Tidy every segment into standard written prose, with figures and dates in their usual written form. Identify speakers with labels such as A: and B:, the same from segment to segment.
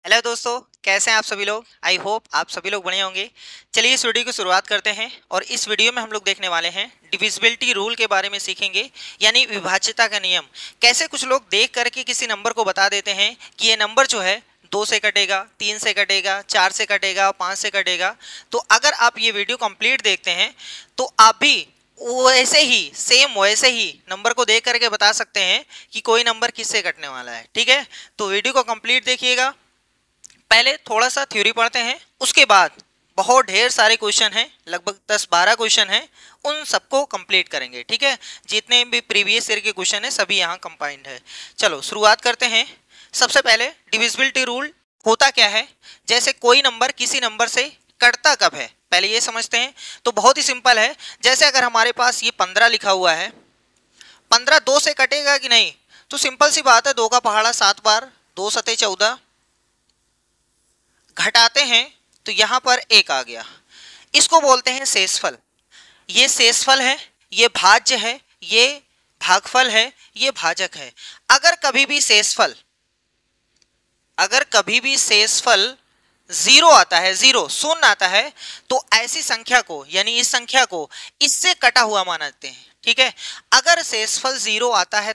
A: Hello दोस्तों, कैसे हैं आप सभी लोग। आई होप आप सभी लोग बढ़िया होंगे। चलिए इस वीडियो की शुरुआत करते हैं और इस वीडियो में हम लोग देखने वाले हैं डिविजिबिलिटी रूल के बारे में सीखेंगे, यानी विभाज्यता का नियम। कैसे कुछ लोग देख करके किसी नंबर को बता देते हैं कि ये नंबर जो है 2 से कटेगा, 3 से कटेगा, 4 से कटेगा, 5 से कटेगा। तो अगर आप ये वीडियो कंप्लीट देखते हैं तो आप भी वैसे ही सेम वैसे ही नंबर को देख करके बता सकते हैं कि कोई नंबर किससे कटने वाला है। ठीक है, तो वीडियो को कंप्लीट देखिएगा। पहले थोड़ा सा थ्योरी पढ़ते हैं, उसके बाद बहुत ढेर सारे क्वेश्चन हैं, लगभग 10-12 क्वेश्चन हैं, उन सबको कंप्लीट करेंगे। ठीक है, जितने भी प्रीवियस ईयर के क्वेश्चन हैं सभी यहाँ कंबाइंड है। चलो शुरुआत करते हैं। सबसे पहले डिविजिबिलिटी रूल होता क्या है, जैसे कोई नंबर किसी नंबर से कटता कब है, पहले ये समझते हैं। तो बहुत ही सिंपल है, जैसे अगर हमारे पास ये 15 लिखा हुआ है, 15 2 से कटेगा कि नहीं, तो सिंपल सी बात है, 2 का पहाड़ा 7 बार, 2 सते 14, घटाते हैं तो यहां पर 1 आ गया। इसको बोलते हैं शेषफल। ये शेषफल है, ये भाज्य है, ये भागफल है, ये भाजक है। अगर कभी भी शेषफल जीरो आता है, जीरो शून्य आता है, तो ऐसी संख्या को, यानी इस संख्या को इससे कटा हुआ मानते हैं। ठीक है, अगर शेषफल जीरो आता है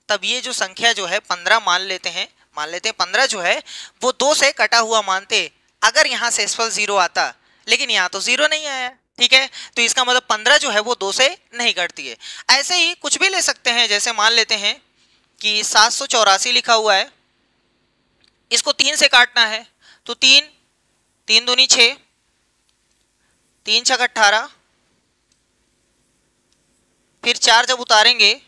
A: तब ये जो संख्या जो है 15 मान लेते हैं 15 जो है वो 2 से कटा हुआ मानते। अगर यहाँ शेषफल जीरो आता, लेकिन यहाँ तो जीरो नहीं आया। ठीक है, तो इसका मतलब 15 जो है वो 2 से नहीं कटती है। ऐसे ही कुछ भी ले सकते हैं, जैसे मान लेते हैं कि 784 लिखा हुआ है, इसको 3 से काटना है, तो 3 3 दूनी 6, 3 छक 18, फिर 4 जब उतारेंगे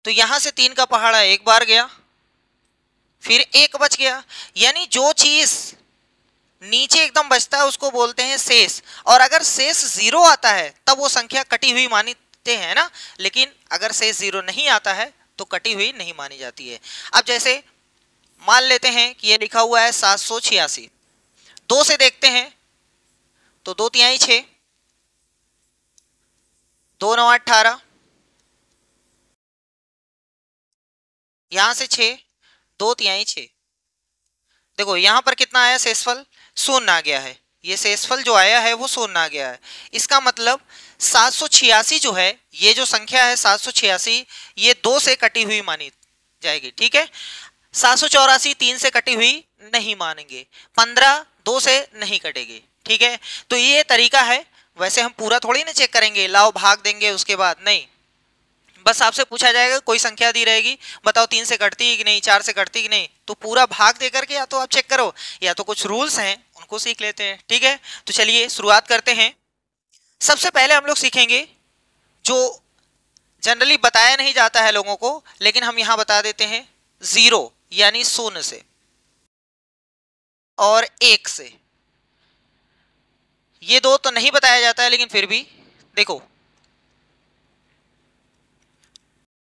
A: तो यहां से 3 का पहाड़ा 1 बार गया, फिर 1 बच गया। यानी जो चीज नीचे एकदम बचता है उसको बोलते हैं शेष। और अगर शेष जीरो आता है तब वो संख्या कटी हुई मानते हैं ना, लेकिन अगर शेष जीरो नहीं आता है तो कटी हुई नहीं मानी जाती है। अब जैसे मान लेते हैं कि ये लिखा हुआ है 786, 2 से देखते हैं तो 2 तिहाई 6, 2 9 18, यहां से 6, 2 तिहाई 6। देखो यहां पर कितना आया शेषफल, शून्य आ गया है। ये शेषफल जो आया है वो शून्य आ गया है। इसका मतलब 786 जो है, ये जो संख्या है 786, ये 2 से कटी हुई मानी जाएगी। ठीक है, 784 3 से कटी हुई नहीं मानेंगे, 15 2 से नहीं कटेगी। ठीक है, तो ये तरीका है। वैसे हम पूरा थोड़ी ना चेक करेंगे, लाओ भाग देंगे उसके बाद नहीं, बस आपसे पूछा जाएगा कोई संख्या दी रहेगी, बताओ 3 से कटती है कि नहीं, 4 से कटती कि नहीं, तो पूरा भाग दे करके या तो आप चेक करो या तो कुछ रूल्स हैं उनको सीख लेते हैं। ठीक है, तो चलिए शुरुआत करते हैं। सबसे पहले हम लोग सीखेंगे जो जनरली बताया नहीं जाता है लोगों को, लेकिन हम यहां बता देते हैं, जीरो यानी शून्य से और 1 से। ये दो तो नहीं बताया जाता है, लेकिन फिर भी देखो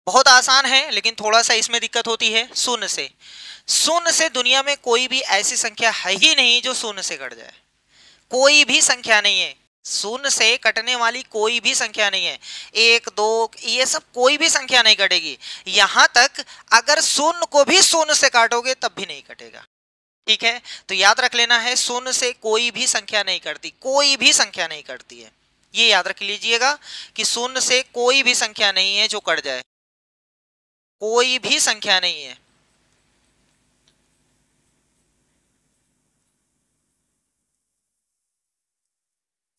A: बहुत आसान है, लेकिन थोड़ा सा इसमें दिक्कत होती है। शून्य से दुनिया में कोई भी ऐसी संख्या है ही नहीं जो शून्य से कट जाए। कोई भी संख्या नहीं है, शून्य से कटने वाली कोई भी संख्या नहीं है। 1 2 ये सब कोई भी संख्या नहीं कटेगी। यहां तक अगर शून्य को भी शून्य से काटोगे तब भी नहीं कटेगा। ठीक है, तो याद रख लेना है, शून्य से कोई भी संख्या नहीं कटती, कोई भी संख्या नहीं कटती है। ये याद रख लीजिएगा कि शून्य से कोई भी संख्या नहीं है जो कट जाए, कोई भी संख्या नहीं है।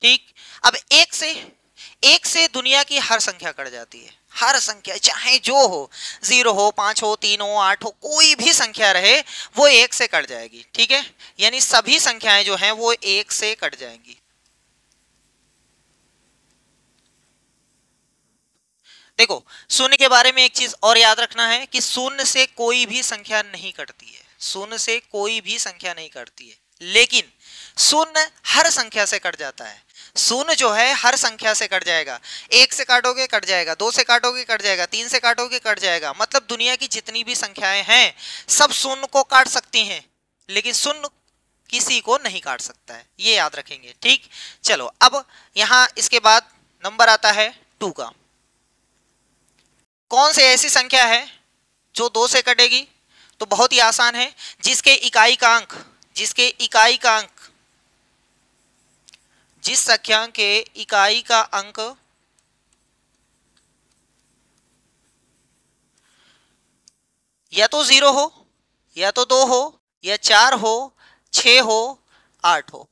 A: ठीक, अब एक से दुनिया की हर संख्या कट जाती है। हर संख्या चाहे जो हो, 0 हो, 5 हो, 3 हो, 8 हो, कोई भी संख्या रहे वो 1 से कट जाएगी। ठीक है, यानी सभी संख्याएं जो हैं वो 1 से कट जाएंगी। देखो शून्य के बारे में एक चीज और याद रखना है कि शून्य से कोई भी संख्या नहीं कटती है, शून्य से कोई भी संख्या नहीं कटती है, लेकिन शून्य हर संख्या से कट जाता है। शून्य जो है हर संख्या से कट जाएगा। 1 से काटोगे कट जाएगा, 2 से काटोगे कट जाएगा, 3 से काटोगे कट जाएगा। मतलब दुनिया की जितनी भी संख्याएं हैं सब शून्य को काट सकती हैं, लेकिन शून्य किसी को नहीं काट सकता है, ये याद रखेंगे। ठीक, चलो अब यहां इसके बाद नंबर आता है 2 का। कौन सी ऐसी संख्या है जो 2 से कटेगी, तो बहुत ही आसान है, जिसके इकाई का अंक जिस संख्या के इकाई का अंक या तो 0 हो, या तो 2 हो, या 4 हो, 6 हो, 8 हो।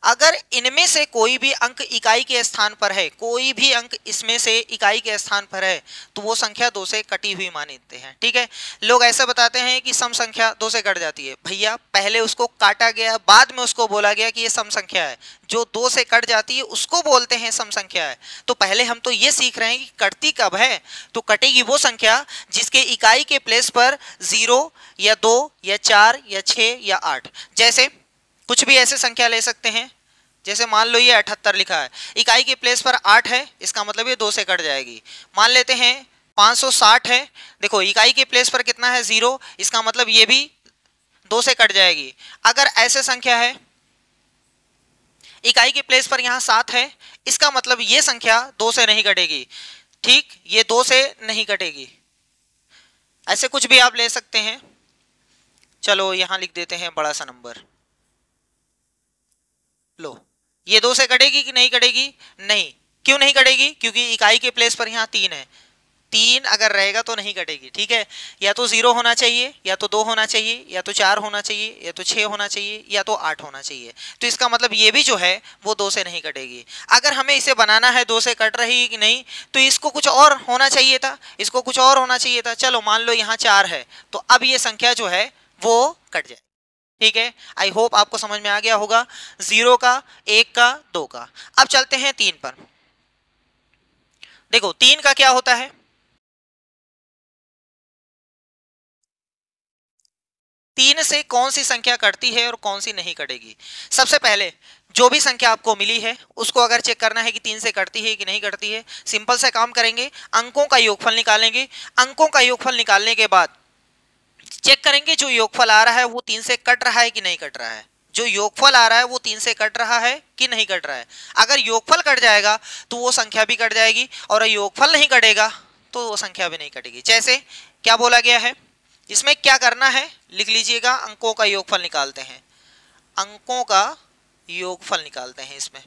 A: अगर इनमें से कोई भी अंक इकाई के स्थान पर है, कोई भी अंक इसमें से इकाई के स्थान पर है, तो वो संख्या 2 से कटी हुई मानते हैं। ठीक है, लोग ऐसा बताते हैं कि सम संख्या 2 से कट जाती है। भैया पहले उसको काटा गया, बाद में उसको बोला गया कि ये सम संख्या है। जो 2 से कट जाती है उसको बोलते हैं सम संख्या है। तो पहले हम तो ये सीख रहे हैं कि कटती कब है। तो कटेगी वो संख्या जिसके इकाई के प्लेस पर 0 या 2 या 4 या 6 या 8, जैसे कुछ भी ऐसे संख्या ले सकते हैं। जैसे मान लो ये 78 लिखा है, इकाई के प्लेस पर 8 है, इसका मतलब ये 2 से कट जाएगी। मान लेते हैं 560 है, देखो इकाई के प्लेस पर कितना है 0, इसका मतलब ये भी 2 से कट जाएगी। अगर ऐसे संख्या है, इकाई के प्लेस पर यहाँ 7 है, इसका मतलब ये संख्या 2 से नहीं कटेगी। ठीक, ये 2 से नहीं कटेगी। ऐसे कुछ भी आप ले सकते हैं। चलो यहां लिख देते हैं बड़ा सा नंबर। लो, ये 2 से कटेगी कि नहीं कटेगी? नहीं। क्यों नहीं कटेगी? क्योंकि इकाई के प्लेस पर यहाँ 3 है। 3 अगर रहेगा तो नहीं कटेगी। ठीक है, या तो 0 होना चाहिए, या तो 2 होना चाहिए, या तो 4 होना चाहिए, या तो 6 होना चाहिए, या तो 8 होना चाहिए। तो इसका मतलब ये भी जो है वो 2 से नहीं कटेगी। अगर हमें इसे बनाना है 2 से कट रही है कि नहीं, तो इसको कुछ और होना चाहिए था, इसको कुछ और होना चाहिए था। चलो मान लो यहाँ 4 है, तो अब ये संख्या जो है वो कट जाए। ठीक है, आई होप आपको समझ में आ गया होगा 0 का, 1 का, 2 का। अब चलते हैं 3 पर। देखो 3 का क्या होता है, 3 से कौन सी संख्या कटती है और कौन सी नहीं कटेगी। सबसे पहले जो भी संख्या आपको मिली है उसको अगर चेक करना है कि 3 से कटती है कि नहीं कटती है, सिंपल सा काम करेंगे, अंकों का योगफल निकालेंगे। अंकों का योगफल निकालने के बाद चेक करेंगे जो योगफल आ रहा है वो 3 से कट रहा है कि नहीं कट रहा है। जो योगफल आ रहा है वो 3 से कट रहा है कि नहीं कट रहा है। अगर योगफल कट जाएगा तो वो संख्या भी कट जाएगी, और योगफल नहीं कटेगा तो वो संख्या भी नहीं कटेगी। जैसे क्या बोला गया है, इसमें क्या करना है लिख लीजिएगा, अंकों का योगफल निकालते हैं। अंकों का योगफल निकालते हैं इसमें।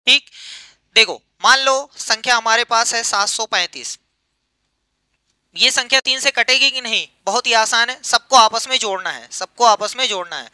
A: ठीक, देखो मान लो संख्या हमारे पास है 735। ये संख्या 3 से कटेगी कि नहीं? बहुत ही आसान है, सबको आपस में जोड़ना है, सबको आपस में जोड़ना है।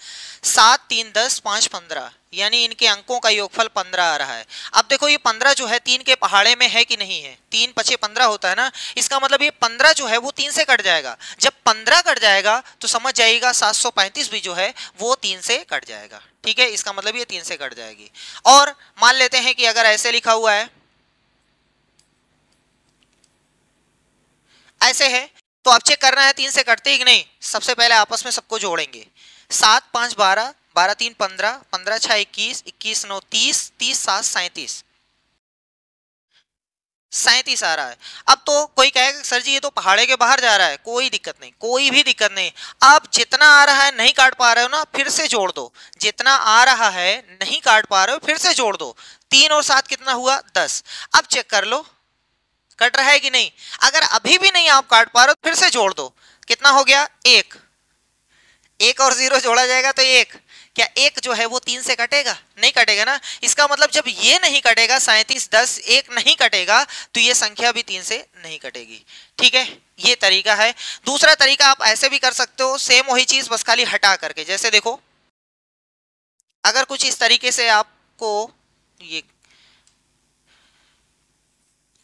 A: 7 3 10 5 15, यानी इनके अंकों का योगफल 15 आ रहा है। अब देखो ये 15 जो है 3 के पहाड़े में है कि नहीं है, 3 पचे 15 होता है ना, इसका मतलब ये 15 जो है वो 3 से कट जाएगा। जब 15 कट जाएगा तो समझ जाइएगा 735 भी जो है वो 3 से कट जाएगा। ठीक है, इसका मतलब ये 3 से कट जाएगी। और मान लेते हैं कि अगर ऐसे लिखा हुआ है, ऐसे है, तो अब चेक करना है 3 से कटते ही कि नहीं। सबसे पहले आपस में सबको जोड़ेंगे। 7 5 12, 12 3 15, 15 6 21, 21 9 30, 30 7 37, 37 आ रहा है। अब तो कोई कहेगा सर जी ये तो पहाड़े के बाहर जा रहा है, कोई दिक्कत नहीं, कोई भी दिक्कत नहीं। आप जितना आ रहा है नहीं काट पा रहे हो ना, फिर से जोड़ दो। जितना आ रहा है नहीं काट पा रहे हो फिर से जोड़ दो। 3 और 7 कितना हुआ? 10। अब चेक कर लो कट रहा है कि नहीं। अगर अभी भी नहीं आप काट पा रहे हो फिर से जोड़ दो। कितना हो गया? 1। 1 और 0 जोड़ा जाएगा तो 1। क्या 1 जो है वो 3 से कटेगा? नहीं कटेगा ना। इसका मतलब जब ये नहीं कटेगा, 37 10 1 नहीं कटेगा, तो ये संख्या भी 3 से नहीं कटेगी। ठीक है, ये तरीका है। दूसरा तरीका आप ऐसे भी कर सकते हो, सेम वही चीज बस खाली हटा करके। जैसे देखो अगर कुछ इस तरीके से आपको ये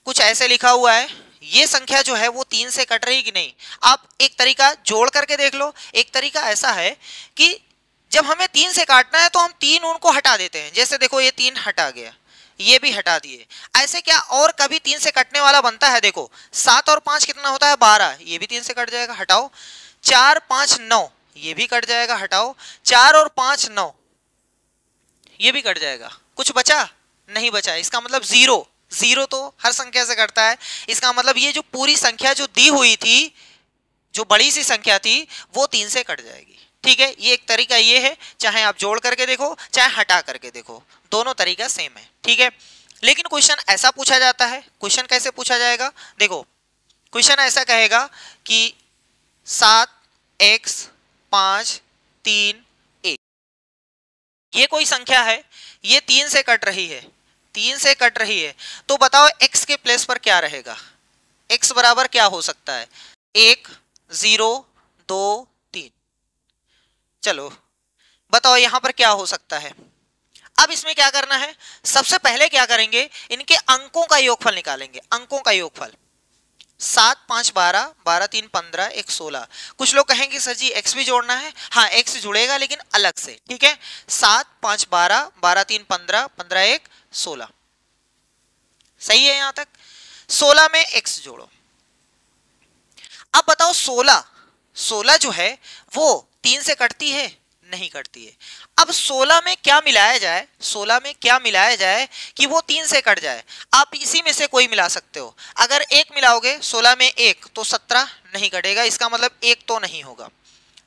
A: कुछ ऐसे लिखा हुआ है, ये संख्या जो है वो 3 से कट रही कि नहीं। आप एक तरीका जोड़ करके देख लो। एक तरीका ऐसा है कि जब हमें 3 से काटना है तो हम 3 उनको हटा देते हैं। जैसे देखो ये 3 हटा गया, ये भी हटा दिए। ऐसे क्या और कभी 3 से कटने वाला बनता है? देखो 7 और 5 कितना होता है? 12, ये भी 3 से कट जाएगा, हटाओ। 4 5 9, ये भी कट जाएगा, हटाओ। 4 और 5 9, ये भी कट जाएगा। कुछ बचा? नहीं बचा। इसका मतलब 0। 0 तो हर संख्या से कटता है। इसका मतलब ये जो पूरी संख्या जो दी हुई थी, जो बड़ी सी संख्या थी, वो 3 से कट जाएगी। ठीक है, ये एक तरीका ये है। चाहे आप जोड़ करके देखो चाहे हटा करके देखो, दोनों तरीका सेम है। ठीक है, लेकिन क्वेश्चन ऐसा पूछा जाता है। क्वेश्चन कैसे पूछा जाएगा? देखो क्वेश्चन ऐसा कहेगा कि 7x 5 3 1, ये कोई संख्या है, ये 3 से कट रही है, 3 से कट रही है, तो बताओ x के प्लेस पर क्या रहेगा, x बराबर क्या हो सकता है, 1 0 2 3। चलो बताओ यहां पर क्या हो सकता है। अब इसमें क्या करना है, सबसे पहले क्या करेंगे, इनके अंकों का योगफल निकालेंगे, अंकों का योगफल। 7 5 12, 12 3 15, 1 16। कुछ लोग कहेंगे सर जी x भी जोड़ना है, हाँ x जुड़ेगा लेकिन अलग से, ठीक है। 7 5 12, 12 3 15, 15 1 16, सही है यहां तक। 16 में x जोड़ो। अब बताओ 16 जो है वो 3 से कटती है, नहीं कटती है। अब 16 में क्या मिलाया जाए, 16 में क्या मिलाया जाए कि वो 3 से कट जाए। आप इसी में से कोई मिला सकते हो। अगर एक मिलाओगे 16 में एक तो 17 नहीं कटेगा, इसका मतलब एक तो नहीं होगा।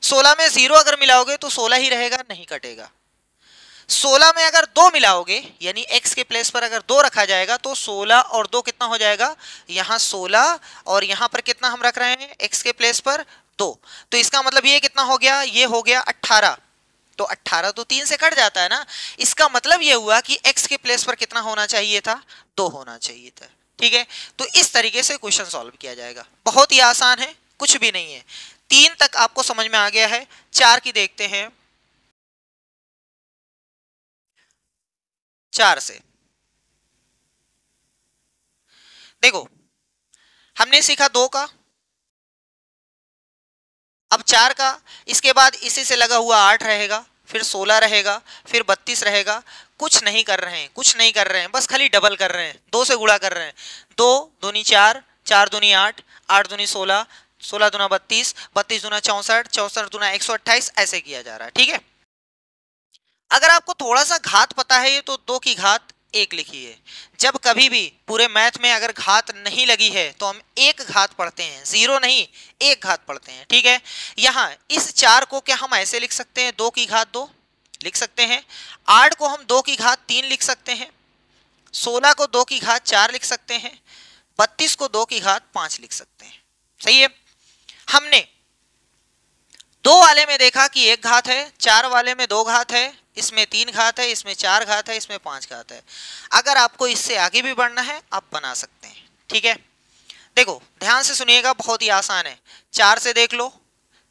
A: 16 में 0 अगर मिलाओगे तो 16 ही रहेगा, नहीं कटेगा। 16 में अगर 2 मिलाओगे, यानी x के प्लेस पर अगर 2 रखा जाएगा तो 16 और 2 कितना हो जाएगा, यहां 16 और यहां पर कितना हम रख रहे हैं x के प्लेस पर 2, तो इसका मतलब ये कितना हो गया, ये हो गया 18। तो 18 तो 3 से कट जाता है ना, इसका मतलब ये हुआ कि x के प्लेस पर कितना होना चाहिए था, 2 होना चाहिए था, ठीक है। तो इस तरीके से क्वेश्चन सॉल्व किया जाएगा, बहुत ही आसान है, कुछ भी नहीं है। 3 तक आपको समझ में आ गया है, 4 की देखते हैं। 4 से देखो, हमने सीखा 2 का, अब 4 का, इसके बाद इसी से लगा हुआ 8 रहेगा, फिर 16 रहेगा, फिर 32 रहेगा। कुछ नहीं कर रहे हैं, कुछ नहीं कर रहे हैं, बस खाली डबल कर रहे हैं, 2 से गुणा कर रहे हैं। 2 दूनी 4, 4 दूनी 8, 8 दूनी 16, 16 दूना 32, 32 दूना 64, 64 दूना 128, ऐसे किया जा रहा है, ठीक है। अगर आपको थोड़ा सा घात पता है ये, तो 2 की घात 1 लिखी है। जब कभी भी पूरे मैथ में अगर घात नहीं लगी है तो हम एक घात पढ़ते हैं, 0 नहीं, एक घात पढ़ते हैं, ठीक है। यहाँ इस 4 को क्या हम ऐसे लिख सकते हैं, 2 की घात 2 लिख सकते हैं। 8 को हम 2 की घात 3 लिख सकते हैं। 16 को 2 की घात 4 लिख सकते हैं। 32 को 2 की घात 5 लिख सकते हैं, सही है। हमने 2 वाले में देखा कि 1 घात है, 4 वाले में 2 घात है, इसमें 3 घात है, इसमें 4 घात है, इसमें 5 घात है। अगर आपको इससे आगे भी बढ़ना है आप बना सकते हैं, ठीक है। देखो ध्यान से सुनिएगा, बहुत ही आसान है। 4 से देख लो,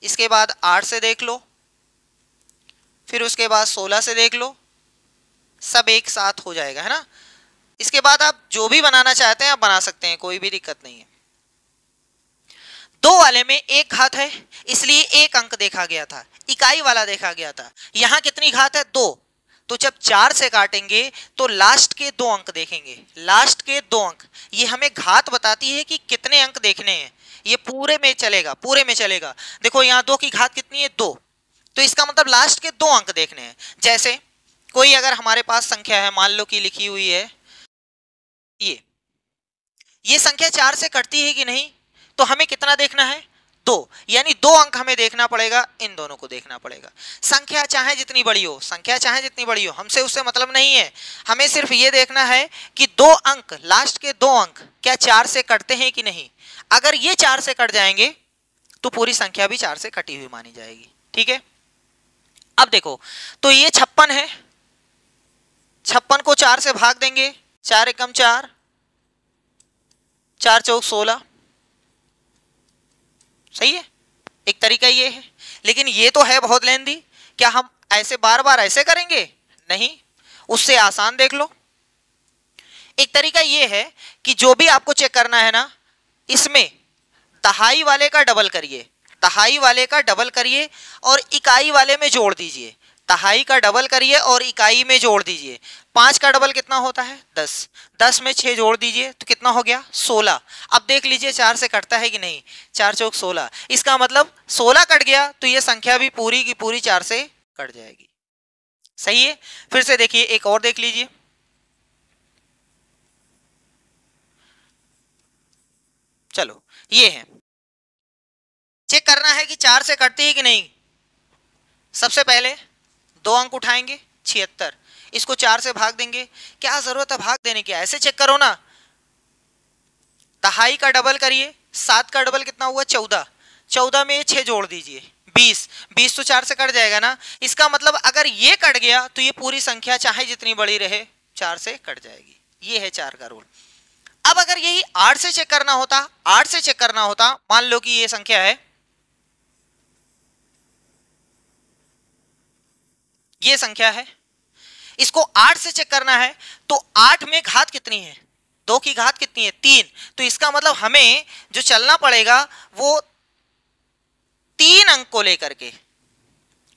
A: इसके बाद 8 से देख लो, फिर उसके बाद 16 से देख लो, सब एक साथ हो जाएगा, है ना। इसके बाद आप जो भी बनाना चाहते हैं आप बना सकते हैं, कोई भी दिक्कत नहीं है। 2 वाले में 1 घात है, इसलिए 1 अंक देखा गया था, इकाई वाला देखा गया था। यहां कितनी घात है, 2। तो जब 4 से काटेंगे तो लास्ट के 2 अंक देखेंगे, लास्ट के 2 अंक, ये हमें घात बताती है कि कितने अंक देखने हैं। ये पूरे में चलेगा, पूरे में चलेगा। देखो यहाँ 2 की घात कितनी है, 2, तो इसका मतलब लास्ट के 2 अंक देखने हैं। जैसे कोई अगर हमारे पास संख्या है, मान लो कि लिखी हुई है ये संख्या 4 से कटती है कि नहीं, तो हमें कितना देखना है, 2, यानी 2 अंक हमें देखना पड़ेगा, इन दोनों को देखना पड़ेगा। संख्या चाहे जितनी बड़ी हो, संख्या चाहे जितनी बड़ी हो, हमसे उससे मतलब नहीं है। हमें सिर्फ ये देखना है कि 2 अंक, लास्ट के 2 अंक क्या 4 से कटते हैं कि नहीं। अगर ये 4 से कट जाएंगे तो पूरी संख्या भी 4 से कटी हुई मानी जाएगी, ठीक है। अब देखो, तो ये 56 है, 56 को 4 से भाग देंगे, 4 एकम 4, 4 चौक 16, सही है। एक तरीका ये है, लेकिन ये तो है बहुत लेंदी। क्या हम ऐसे बार बार ऐसे करेंगे, नहीं, उससे आसान देख लो। एक तरीका ये है कि जो भी आपको चेक करना है ना, इसमें दहाई वाले का डबल करिए, दहाई वाले का डबल करिए और इकाई वाले में जोड़ दीजिए। दहाई का डबल करिए और इकाई में जोड़ दीजिए। 5 का डबल कितना होता है, 10, 10 में 6 जोड़ दीजिए तो कितना हो गया, 16। अब देख लीजिए 4 से कटता है कि नहीं, 4 चौक 16, इसका मतलब 16 कट गया तो ये संख्या भी पूरी की पूरी 4 से कट जाएगी, सही है। फिर से देखिए, एक और देख लीजिए, चलो ये है, चेक करना है कि 4 से कटती है कि नहीं। सबसे पहले 2 अंक उठाएंगे, 76, इसको 4 से भाग देंगे। क्या जरूरत है भाग देने की, ऐसे चेक करो ना। दहाई का डबल करिए, 7 का डबल कितना हुआ 14, 14 में 6 जोड़ दीजिए 20, 20 तो 4 से कट जाएगा ना। इसका मतलब अगर ये कट गया तो ये पूरी संख्या चाहे जितनी बड़ी रहे 4 से कट जाएगी। ये है 4 का रूल। अब अगर यही 8 से चेक करना होता, 8 से चेक करना होता, मान लो कि ये संख्या है, ये संख्या है, इसको 8 से चेक करना है तो 8 में घात कितनी है, 2 की घात कितनी है 3, तो इसका मतलब हमें जो चलना पड़ेगा वो 3 अंक को लेकर के।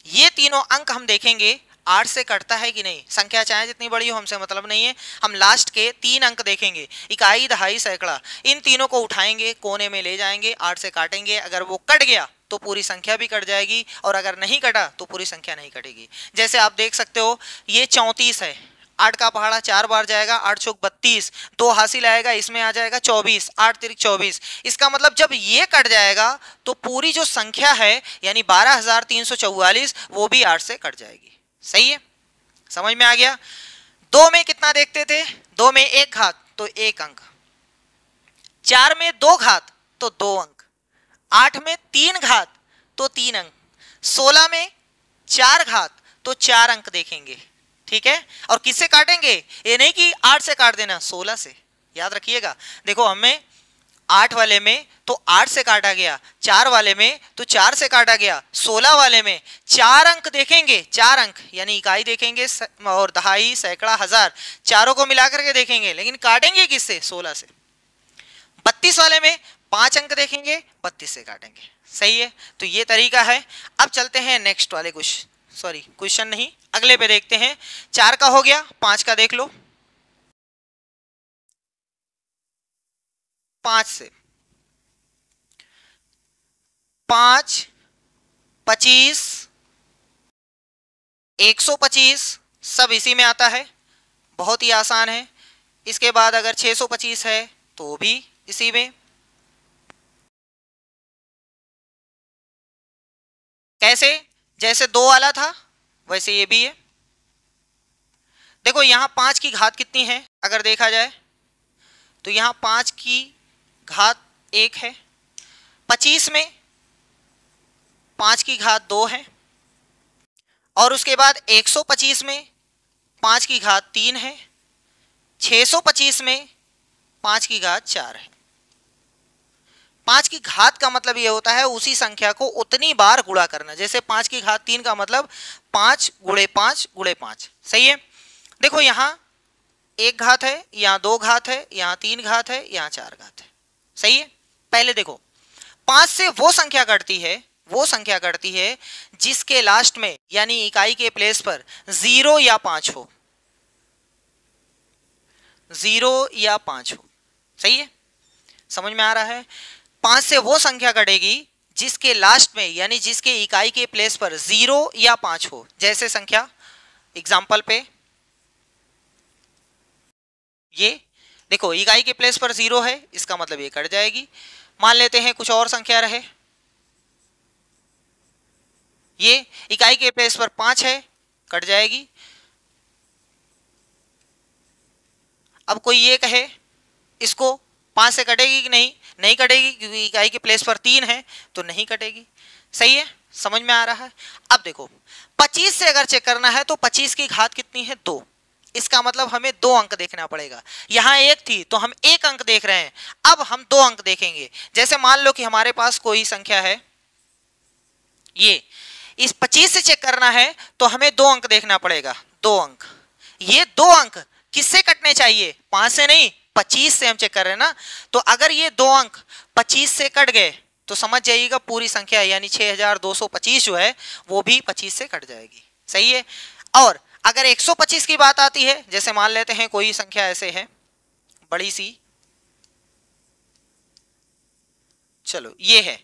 A: ये तीनों अंक हम देखेंगे 8 से कटता है कि नहीं। संख्या चाहे जितनी बड़ी हो हमसे मतलब नहीं है, हम लास्ट के 3 अंक देखेंगे, इकाई, दहाई, सैकड़ा, इन तीनों को उठाएंगे, कोने में ले जाएंगे, 8 से काटेंगे, अगर वो कट गया तो पूरी संख्या भी कट जाएगी, और अगर नहीं कटा तो पूरी संख्या नहीं कटेगी। जैसे आप देख सकते हो ये 34 है, 8 का पहाड़ा 4 बार जाएगा, 8 चौक 32, 2 हासिल आएगा, इसमें आ जाएगा 24, 8 तिरिक 24। इसका मतलब जब ये कट जाएगा तो पूरी जो संख्या है यानी 12,344 वो भी 8 से कट जाएगी। सही है, समझ में आ गया। 2 में कितना देखते थे, 2 में 1 घात तो 1 अंक, 4 में 2 घात तो 2 अंक, 8 में 3 घात तो 3 अंक, 16 में 4 घात तो 4 अंक देखेंगे। ठीक है, और किससे काटेंगे, ये नहीं कि 8 से काट देना, 16 से, याद रखिएगा। देखो हमें 8 वाले में तो 8 से काटा गया, 4 वाले में तो 4 से काटा गया, 16 वाले में 4 अंक देखेंगे, 4 अंक यानी इकाई देखेंगे और दहाई, सैकड़ा, हजार, चारों को मिलाकर के देखेंगे, लेकिन काटेंगे किससे, 16 से। 32 वाले में 5 अंक देखेंगे, 32 से काटेंगे। सही है, तो ये तरीका है। अब चलते हैं नेक्स्ट वाले क्वेश्चन नहीं, अगले पे देखते हैं। 4 का हो गया, 5 का देख लो। 5 से 5, 25, 125 सब इसी में आता है, बहुत ही आसान है। इसके बाद अगर 625 है तो भी इसी में। कैसे, जैसे 2 वाला था वैसे ये भी है। देखो यहां 5 की घात कितनी है, अगर देखा जाए तो यहां 5 की घात 1 है, 25 में 5 की घात 2 है, और उसके बाद 125 में 5 की घात 3 है, 625 में 5 की घात 4 है। 5 की घात का मतलब ये होता है उसी संख्या को उतनी बार गुणा करना। जैसे 5 की घात 3 का मतलब 5 गुणे 5 गुणे 5। सही है, देखो यहाँ 1 घात है, यहाँ 2 घात है, यहाँ 3 घात है, यहाँ 4 घात है। सही है, पहले देखो 5 से वो संख्या कटती है जिसके लास्ट में यानी इकाई के प्लेस पर 0 या 5 हो, 0 या 5 हो। सही है, समझ में आ रहा है। 5 से वो संख्या कटेगी जिसके लास्ट में यानी जिसके इकाई के प्लेस पर 0 या 5 हो। जैसे संख्या एग्जाम्पल पे ये देखो इकाई के प्लेस पर 0 है, इसका मतलब ये कट जाएगी। मान लेते हैं कुछ और संख्या रहे, ये इकाई के प्लेस पर 5 है, कट जाएगी। अब कोई ये कहे इसको 5 से कटेगी कि नहीं, नहीं कटेगी क्योंकि इकाई के प्लेस पर 3 है तो नहीं कटेगी। सही है, समझ में आ रहा है। अब देखो 25 से अगर चेक करना है तो 25 की घात कितनी है 2, इसका मतलब हमें 2 अंक देखना पड़ेगा। यहां 1 थी तो हम 1 अंक देख रहे हैं, अब हम 2 अंक देखेंगे। जैसे मान लो कि हमारे पास कोई संख्या है, ये इस 25 से चेक करना है तो हमें 2 अंक देखना पड़ेगा, 2 अंक। ये 2 अंक किससे कटने चाहिए, 5 से नहीं, 25 से हम चेक कर रहे हैं ना। तो अगर ये 2 अंक 25 से कट गए तो समझ जाइएगा पूरी संख्या यानी 6225 जो है वो भी 25 से कट जाएगी। सही है, और अगर 125 की बात आती है, जैसे मान लेते हैं कोई संख्या ऐसे है बड़ी सी, चलो ये है,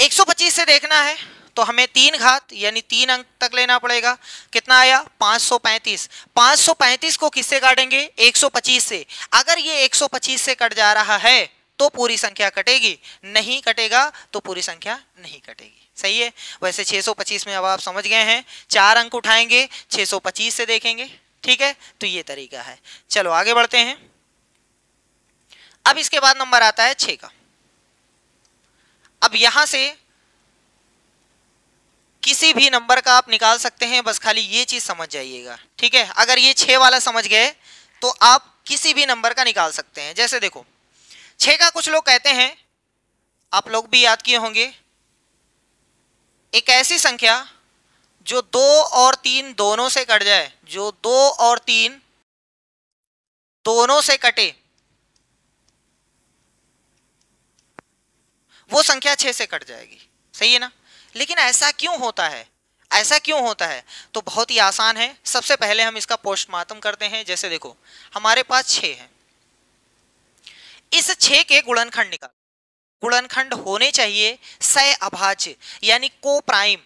A: 125 से देखना है तो हमें 3 घात यानी 3 अंक तक लेना पड़ेगा। कितना आया 535। 535 को किससे काटेंगे, 125 से। अगर ये 125 से कट जा रहा है तो पूरी संख्या कटेगी, नहीं कटेगा तो पूरी संख्या नहीं कटेगी। सही है, वैसे 625 में अब आप समझ गए हैं, 4 अंक उठाएंगे 625 से देखेंगे। ठीक है, तो ये तरीका है। चलो आगे बढ़ते हैं। अब इसके बाद नंबर आता है 6 का। अब यहां से किसी भी नंबर का आप निकाल सकते हैं, बस खाली ये चीज समझ जाइएगा, ठीक है। अगर ये 6 वाला समझ गए तो आप किसी भी नंबर का निकाल सकते हैं। जैसे देखो 6 का कुछ लोग कहते हैं, आप लोग भी याद किए होंगे, एक ऐसी संख्या जो 2 और 3 दोनों से कट जाए, जो 2 और 3 दोनों से कटे, वो संख्या 6 से कट जाएगी, सही है ना। लेकिन ऐसा क्यों होता है, ऐसा क्यों होता है? तो बहुत ही आसान है। सबसे पहले हम इसका पोस्टमार्टम करते हैं। जैसे देखो हमारे पास 6 है, इस 6 के गुणनखंड निकाल। गुणनखंड होने चाहिए सह अभाज्य यानी को प्राइम।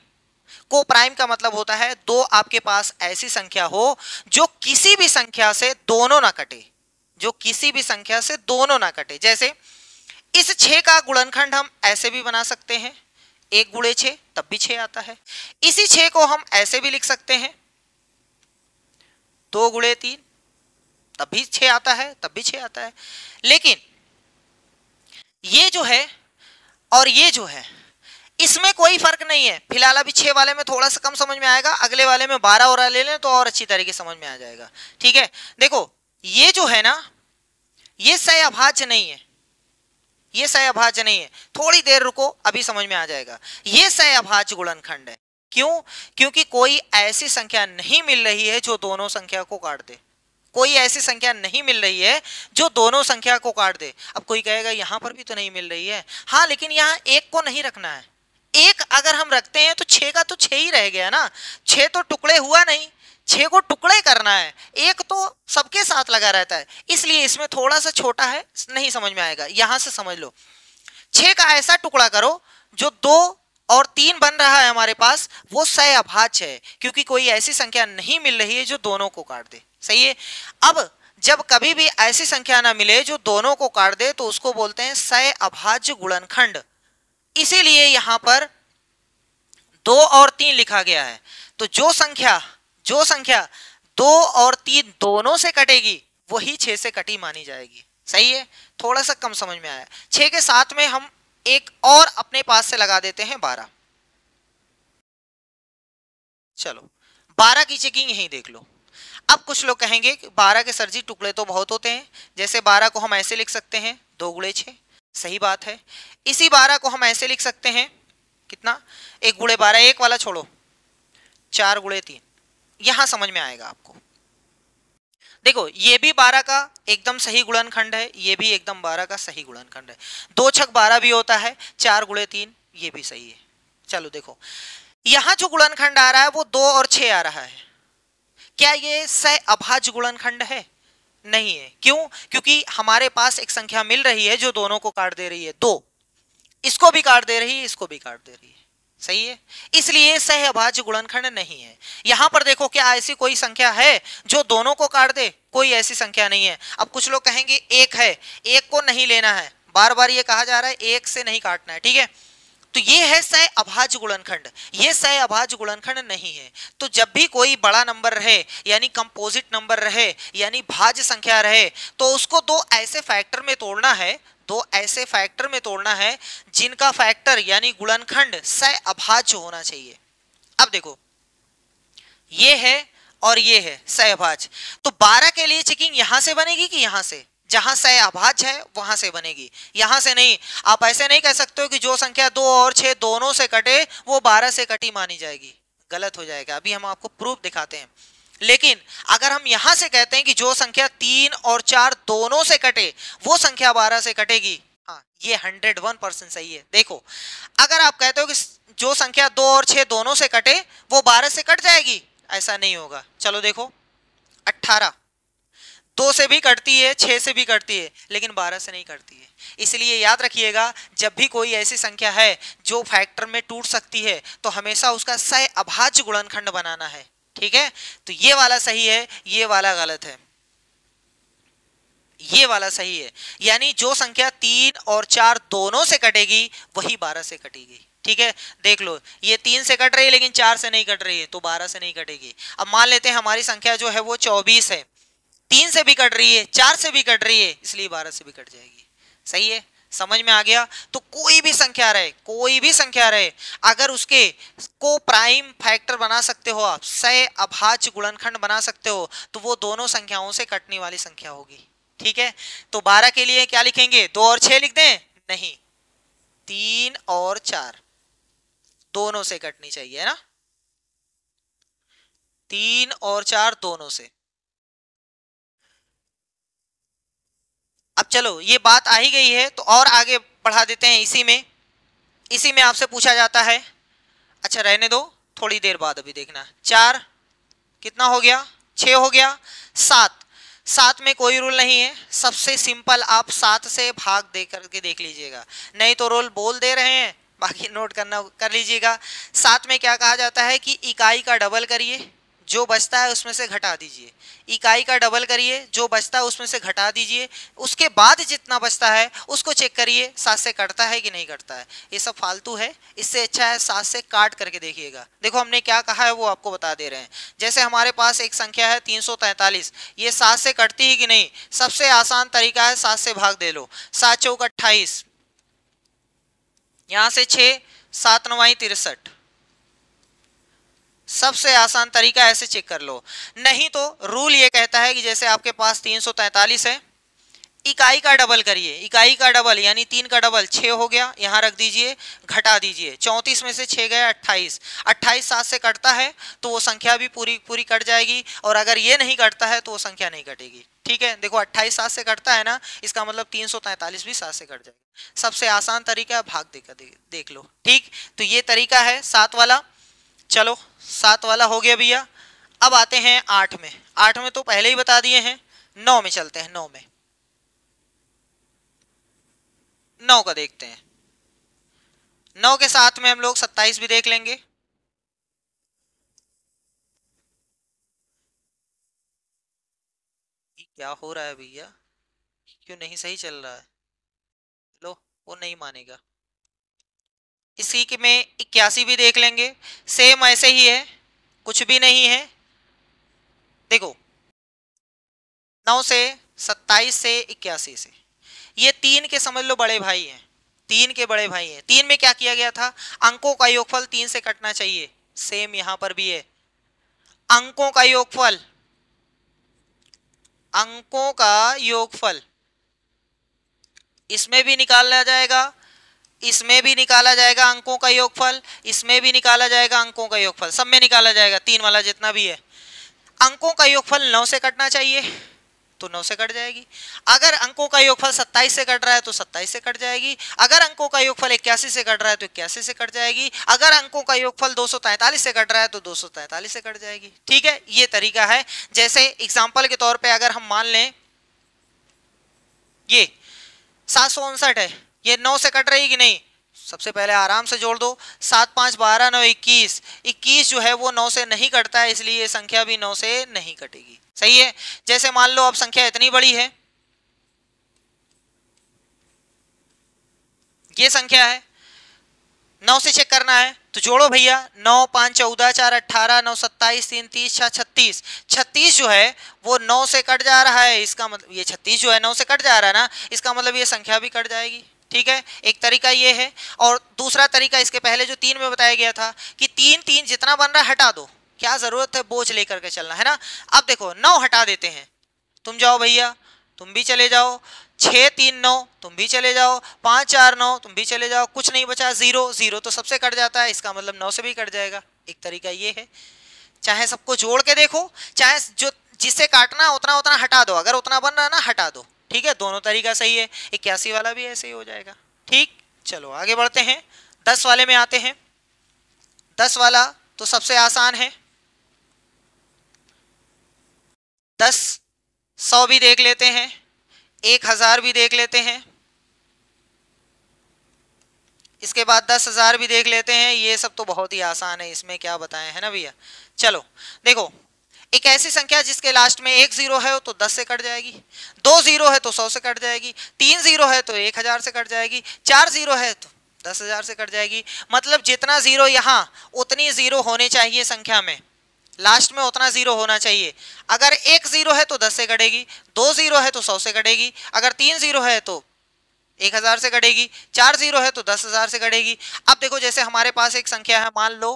A: को प्राइम का मतलब होता है दो आपके पास ऐसी संख्या हो जो किसी भी संख्या से दोनों ना कटे, जो किसी भी संख्या से दोनों ना कटे। जैसे इस 6 का गुणनखंड हम ऐसे भी बना सकते हैं, 1 गुणे 6 तब भी 6 आता है। इसी 6 को हम ऐसे भी लिख सकते हैं, 2 गुणे 3 तब भी 6 आता है, तब भी 6 आता है। लेकिन ये जो है और ये जो है, इसमें कोई फर्क नहीं है। फिलहाल अभी 6 वाले में थोड़ा सा कम समझ में आएगा, अगले वाले में 12 और ले लें तो और अच्छी तरीके समझ में आ जाएगा, ठीक है। देखो ये जो है ना, ये सह अभाज्य नहीं है, ये सह अभाज्य नहीं है। थोड़ी देर रुको, अभी समझ में आ जाएगा। ये सह अभाज्य गुणनखंड है। क्यों? क्योंकि कोई ऐसी संख्या नहीं मिल रही है जो दोनों संख्या को काट दे। कोई ऐसी संख्या नहीं मिल रही है जो दोनों संख्या को काट दे। अब कोई कहेगा यहां पर भी तो नहीं मिल रही है। हाँ, लेकिन यहां 1 को नहीं रखना है। 1 अगर हम रखते हैं तो 6 का तो 6 ही रह गया ना, 6 तो टुकड़े हुआ नहीं, 6 को टुकड़े करना है। 1 तो सबके साथ लगा रहता है, इसलिए इसमें थोड़ा सा छोटा है, नहीं समझ में आएगा। यहां से समझ लो, 6 का ऐसा टुकड़ा करो जो 2 और 3 बन रहा है हमारे पास, वो सह अभाज्य है, क्योंकि कोई ऐसी संख्या नहीं मिल रही है जो दोनों को काट दे, सही है। अब जब कभी भी ऐसी संख्या ना मिले जो दोनों को काट दे तो उसको बोलते हैं सह अभाज्य गुणनखंड। इसीलिए यहां पर 2 और 3 लिखा गया है। तो जो संख्या 2 और 3 दोनों से कटेगी वही 6 से कटी मानी जाएगी, सही है। थोड़ा सा कम समझ में आया। 6 के साथ में हम एक और अपने पास से लगा देते हैं 12। चलो 12 की चेकिंग यही देख लो। अब कुछ लोग कहेंगे कि 12 के सर जी टुकड़े तो बहुत होते हैं। जैसे 12 को हम ऐसे लिख सकते हैं 2 गुणे 6, सही बात है। इसी 12 को हम ऐसे लिख सकते हैं, कितना, 1 गुणे 12, 1 वाला छोड़ो, 4 गुणे 3। यहां समझ में आएगा आपको। देखो ये भी 12 का एकदम सही गुणनखंड है, ये भी एकदम 12 का सही गुणनखंड है। 2 छक 12 भी होता है, 4 गुणे 3 ये भी सही है। चलो देखो यहां जो गुणनखंड आ रहा है वो 2 और 6 आ रहा है। क्या ये सह अभाज्य गुणनखंड है? नहीं है। क्यों? क्योंकि हमारे पास एक संख्या मिल रही है जो दोनों को काट दे रही है, 2, इसको भी काट दे रही है, इसको भी काट दे रही है, सही है। इसलिए सह अभाज्य गुणनखंड नहीं है। यहां पर देखो क्या ऐसी कोई संख्या है जो दोनों को काट दे? कोई ऐसी संख्या नहीं है। अब कुछ लोग कहेंगे 1 है, 1 को नहीं लेना है, बार बार ये कहा जा रहा है 1 से नहीं काटना है, ठीक है। तो ये है सह अभाज्य गुणनखंड, ये सह अभाज्य गुणनखंड नहीं है। तो जब भी कोई बड़ा नंबर रहे यानी कंपोजिट नंबर रहे यानी भाज्य संख्या रहे, तो उसको दो ऐसे फैक्टर में तोड़ना है, दो ऐसे फैक्टर में तोड़ना है जिनका फैक्टर यानी गुणनखंड सह अभाज्य होना चाहिए। अब देखो ये है और ये है सह अभाज्य, तो 12 के लिए चेकिंग यहां से बनेगी कि यहां से? जहां सह अभाज्य है वहां से बनेगी, यहां से नहीं। आप ऐसे नहीं कह सकते हो कि जो संख्या 2 और 6 दोनों से कटे वो 12 से कटी मानी जाएगी, गलत हो जाएगा। अभी हम आपको प्रूफ दिखाते हैं। लेकिन अगर हम यहां से कहते हैं कि जो संख्या 3 और 4 दोनों से कटे वो संख्या 12 से कटेगी, हाँ ये 101% सही है। देखो अगर आप कहते हो कि जो संख्या 2 और 6 दोनों से कटे वो 12 से कट जाएगी, ऐसा नहीं होगा। चलो देखो 18 2 से भी कटती है, 6 से भी कटती है, लेकिन 12 से नहीं कटती है। इसलिए याद रखिएगा जब भी कोई ऐसी संख्या है जो फैक्टर में टूट सकती है तो हमेशा उसका सह अभाज्य गुणनखंड बनाना है, ठीक है। तो ये वाला सही है, ये वाला गलत है, ये वाला सही है। यानी जो संख्या 3 और 4 दोनों से कटेगी वही 12 से कटेगी, ठीक है। देख लो ये 3 से कट रही है लेकिन 4 से नहीं कट रही है तो 12 से नहीं कटेगी। अब मान लेते हैं हमारी संख्या जो है वो 24 है, 3 से भी कट रही है, 4 से भी कट रही है, इसलिए 12 से भी कट जाएगी। सही है, समझ में आ गया। तो कोई भी संख्या रहे, कोई भी संख्या रहे, अगर उसके को प्राइम फैक्टर बना सकते हो आप, सह अभाज्य गुणनखंड बना सकते हो, तो वो दोनों संख्याओं से कटने वाली संख्या होगी। ठीक है, तो 12 के लिए क्या लिखेंगे, 2 और 6 लिख दें, नहीं 3 और 4 दोनों से कटनी चाहिए, है ना, 3 और 4 दोनों से। अब चलो ये बात आ ही गई है तो और आगे बढ़ा देते हैं। इसी में आपसे पूछा जाता है, अच्छा रहने दो, थोड़ी देर बाद अभी देखना। 4 कितना हो गया, 6 हो गया। 7 में कोई रूल नहीं है, सबसे सिंपल आप 7 से भाग दे करके देख लीजिएगा, नहीं तो रूल बोल दे रहे हैं, बाकी नोट करना कर लीजिएगा। 7 में क्या कहा जाता है कि इकाई का डबल करिए, जो बचता है उसमें से घटा दीजिए, इकाई का डबल करिए, जो बचता है उसमें से घटा दीजिए, उसके बाद जितना बचता है उसको चेक करिए 7 से कटता है कि नहीं कटता है। ये सब फालतू है, इससे अच्छा है 7 से काट करके देखिएगा। देखो हमने क्या कहा है वो आपको बता दे रहे हैं। जैसे हमारे पास एक संख्या है 343, ये 7 से कटती है कि नहीं, सबसे आसान तरीका है 7 से भाग दे लो, 7 चौक 28, यहां से 6, 7 9 63, सबसे आसान तरीका ऐसे चेक कर लो। नहीं तो रूल ये कहता है कि जैसे आपके पास 343 है, इकाई का डबल करिए, इकाई का डबल यानी 3 का डबल 6 हो गया, यहां रख दीजिए, घटा दीजिए, 34 में से 6 गया 28, 28 7 से कटता है तो वो संख्या भी पूरी पूरी कट जाएगी, और अगर ये नहीं कटता है तो वो संख्या नहीं कटेगी। ठीक है, देखो 28 7 से कटता है ना, इसका मतलब 343 भी 7 से कट जाएगा। सबसे आसान तरीका है, भाग देकर देख लो। ठीक, तो ये तरीका है 7 वाला। चलो 7 वाला हो गया भैया। अब आते हैं 8 में। 8 में तो पहले ही बता दिए हैं, 9 में चलते हैं। 9 में 9 का देखते हैं। 9 के साथ में हम लोग 27 भी देख लेंगे। क्या हो रहा है भैया, क्यों नहीं सही चल रहा है, लो वो नहीं मानेगा। इसी के में 81 भी देख लेंगे, सेम ऐसे ही है, कुछ भी नहीं है। देखो 9 से 27 से 81 से, ये 3 के समझ लो बड़े भाई हैं, 3 के बड़े भाई हैं। 3 में क्या किया गया था, अंकों का योगफल 3 से कटना चाहिए, सेम यहां पर भी है। अंकों का योगफल, अंकों का योगफल इसमें भी निकाला जाएगा, इसमें भी निकाला जाएगा अंकों का योगफल, इसमें भी निकाला जाएगा अंकों का योगफल, सब में निकाला जाएगा, 3 वाला जितना भी है। अंकों का योगफल 9 से कटना चाहिए तो 9 से कट जाएगी। अगर अंकों का योगफल 27 से कट रहा है तो 27 से कट जाएगी। अगर अंकों का योगफल 81 से कट रहा है तो 81 से कट जाएगी। अगर अंकों का योगफल 243 से कट रहा है तो 243 से कट जाएगी। ठीक है, ये तरीका है। जैसे एग्जांपल के तौर पे अगर हम मान लें ये 759 है, ये 9 से कट रही कि नहीं, सबसे पहले आराम से जोड़ दो, 7 5 12 9 21, 21 जो है वो 9 से नहीं कटता है, इसलिए ये संख्या भी 9 से नहीं कटेगी। सही है। जैसे मान लो अब संख्या इतनी बड़ी है, ये संख्या है, 9 से चेक करना है तो जोड़ो भैया, 9 5 14 4 18 9 27 3 30 6 36, 36 जो है वो 9 से कट जा रहा है, इसका मतलब ये 36 जो है 9 से कट जा रहा है ना, इसका मतलब ये संख्या भी कट जाएगी। ठीक है, एक तरीका ये है। और दूसरा तरीका इसके पहले जो 3 में बताया गया था कि 3 3 जितना बन रहा है हटा दो, क्या जरूरत है बोझ लेकर के चलना, है ना। अब देखो 9 हटा देते हैं, तुम जाओ भैया, तुम भी चले जाओ, 6 3 9 तुम भी चले जाओ, 5 4 9 तुम भी चले जाओ, कुछ नहीं बचा, 0 0 तो सबसे कट जाता है, इसका मतलब 9 से भी कट जाएगा। एक तरीका ये है, चाहे सबको जोड़ के देखो, चाहे जो जिससे काटना उतना उतना हटा दो, अगर उतना बन रहा है ना हटा दो। ठीक है, दोनों तरीका सही है। 81 वाला भी ऐसे ही हो जाएगा। ठीक, चलो आगे बढ़ते हैं, 10 वाले में आते हैं। 10 वाला तो सबसे आसान है, 10 100 भी देख लेते हैं, 1000 भी देख लेते हैं, इसके बाद 10,000 भी देख लेते हैं। ये सब तो बहुत ही आसान है, इसमें क्या बताएं, है ना भैया। चलो देखो, एक ऐसी संख्या जिसके लास्ट में 1 0 है तो 10 से कट जाएगी, 2 0 है तो 100 से कट जाएगी, 3 0 है तो 1000 से कट जाएगी, 4 0 है तो 10,000 से कट जाएगी। मतलब जितना जीरो यहाँ उतनी जीरो होने चाहिए संख्या में, लास्ट में उतना जीरो होना चाहिए। अगर 1 0 है तो 10 से कटेगी, 2 0 है तो 100 से कटेगी, अगर 3 0 है तो 1000 से कटेगी, 4 जीरो है तो 10,000 से कटेगी। अब देखो जैसे हमारे पास एक संख्या है, मान लो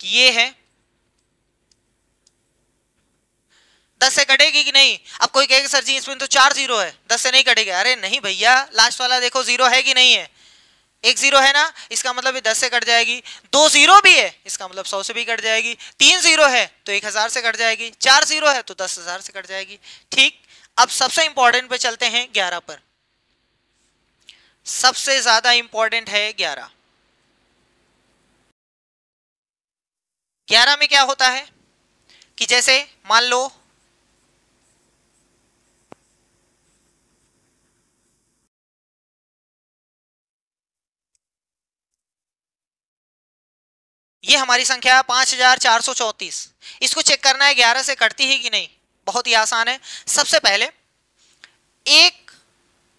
A: कि ये है, 10 से कटेगी कि नहीं? अब कोई कहेगा सर जी इसमें तो 4 जीरो है, 10 से नहीं कटेगा। अरे नहीं भैया, लास्ट वाला देखो जीरो है कि नहीं है, एक जीरो है ना, इसका मतलब ये 10 से कट जाएगी। 2 जीरो भी है, इसका मतलब 100 से भी कट जाएगी। 3 जीरो है तो 1000 से कट जाएगी। 4 जीरो है तो 10,000 से कट जाएगी। ठीक, अब सबसे इंपॉर्टेंट पे चलते हैं 11 पर। सबसे ज्यादा इंपॉर्टेंट है 11। 11 में क्या होता है कि जैसे मान लो ये हमारी संख्या है 5434। इसको चेक करना है 11 से कटती है कि नहीं। बहुत ही आसान है। सबसे पहले एक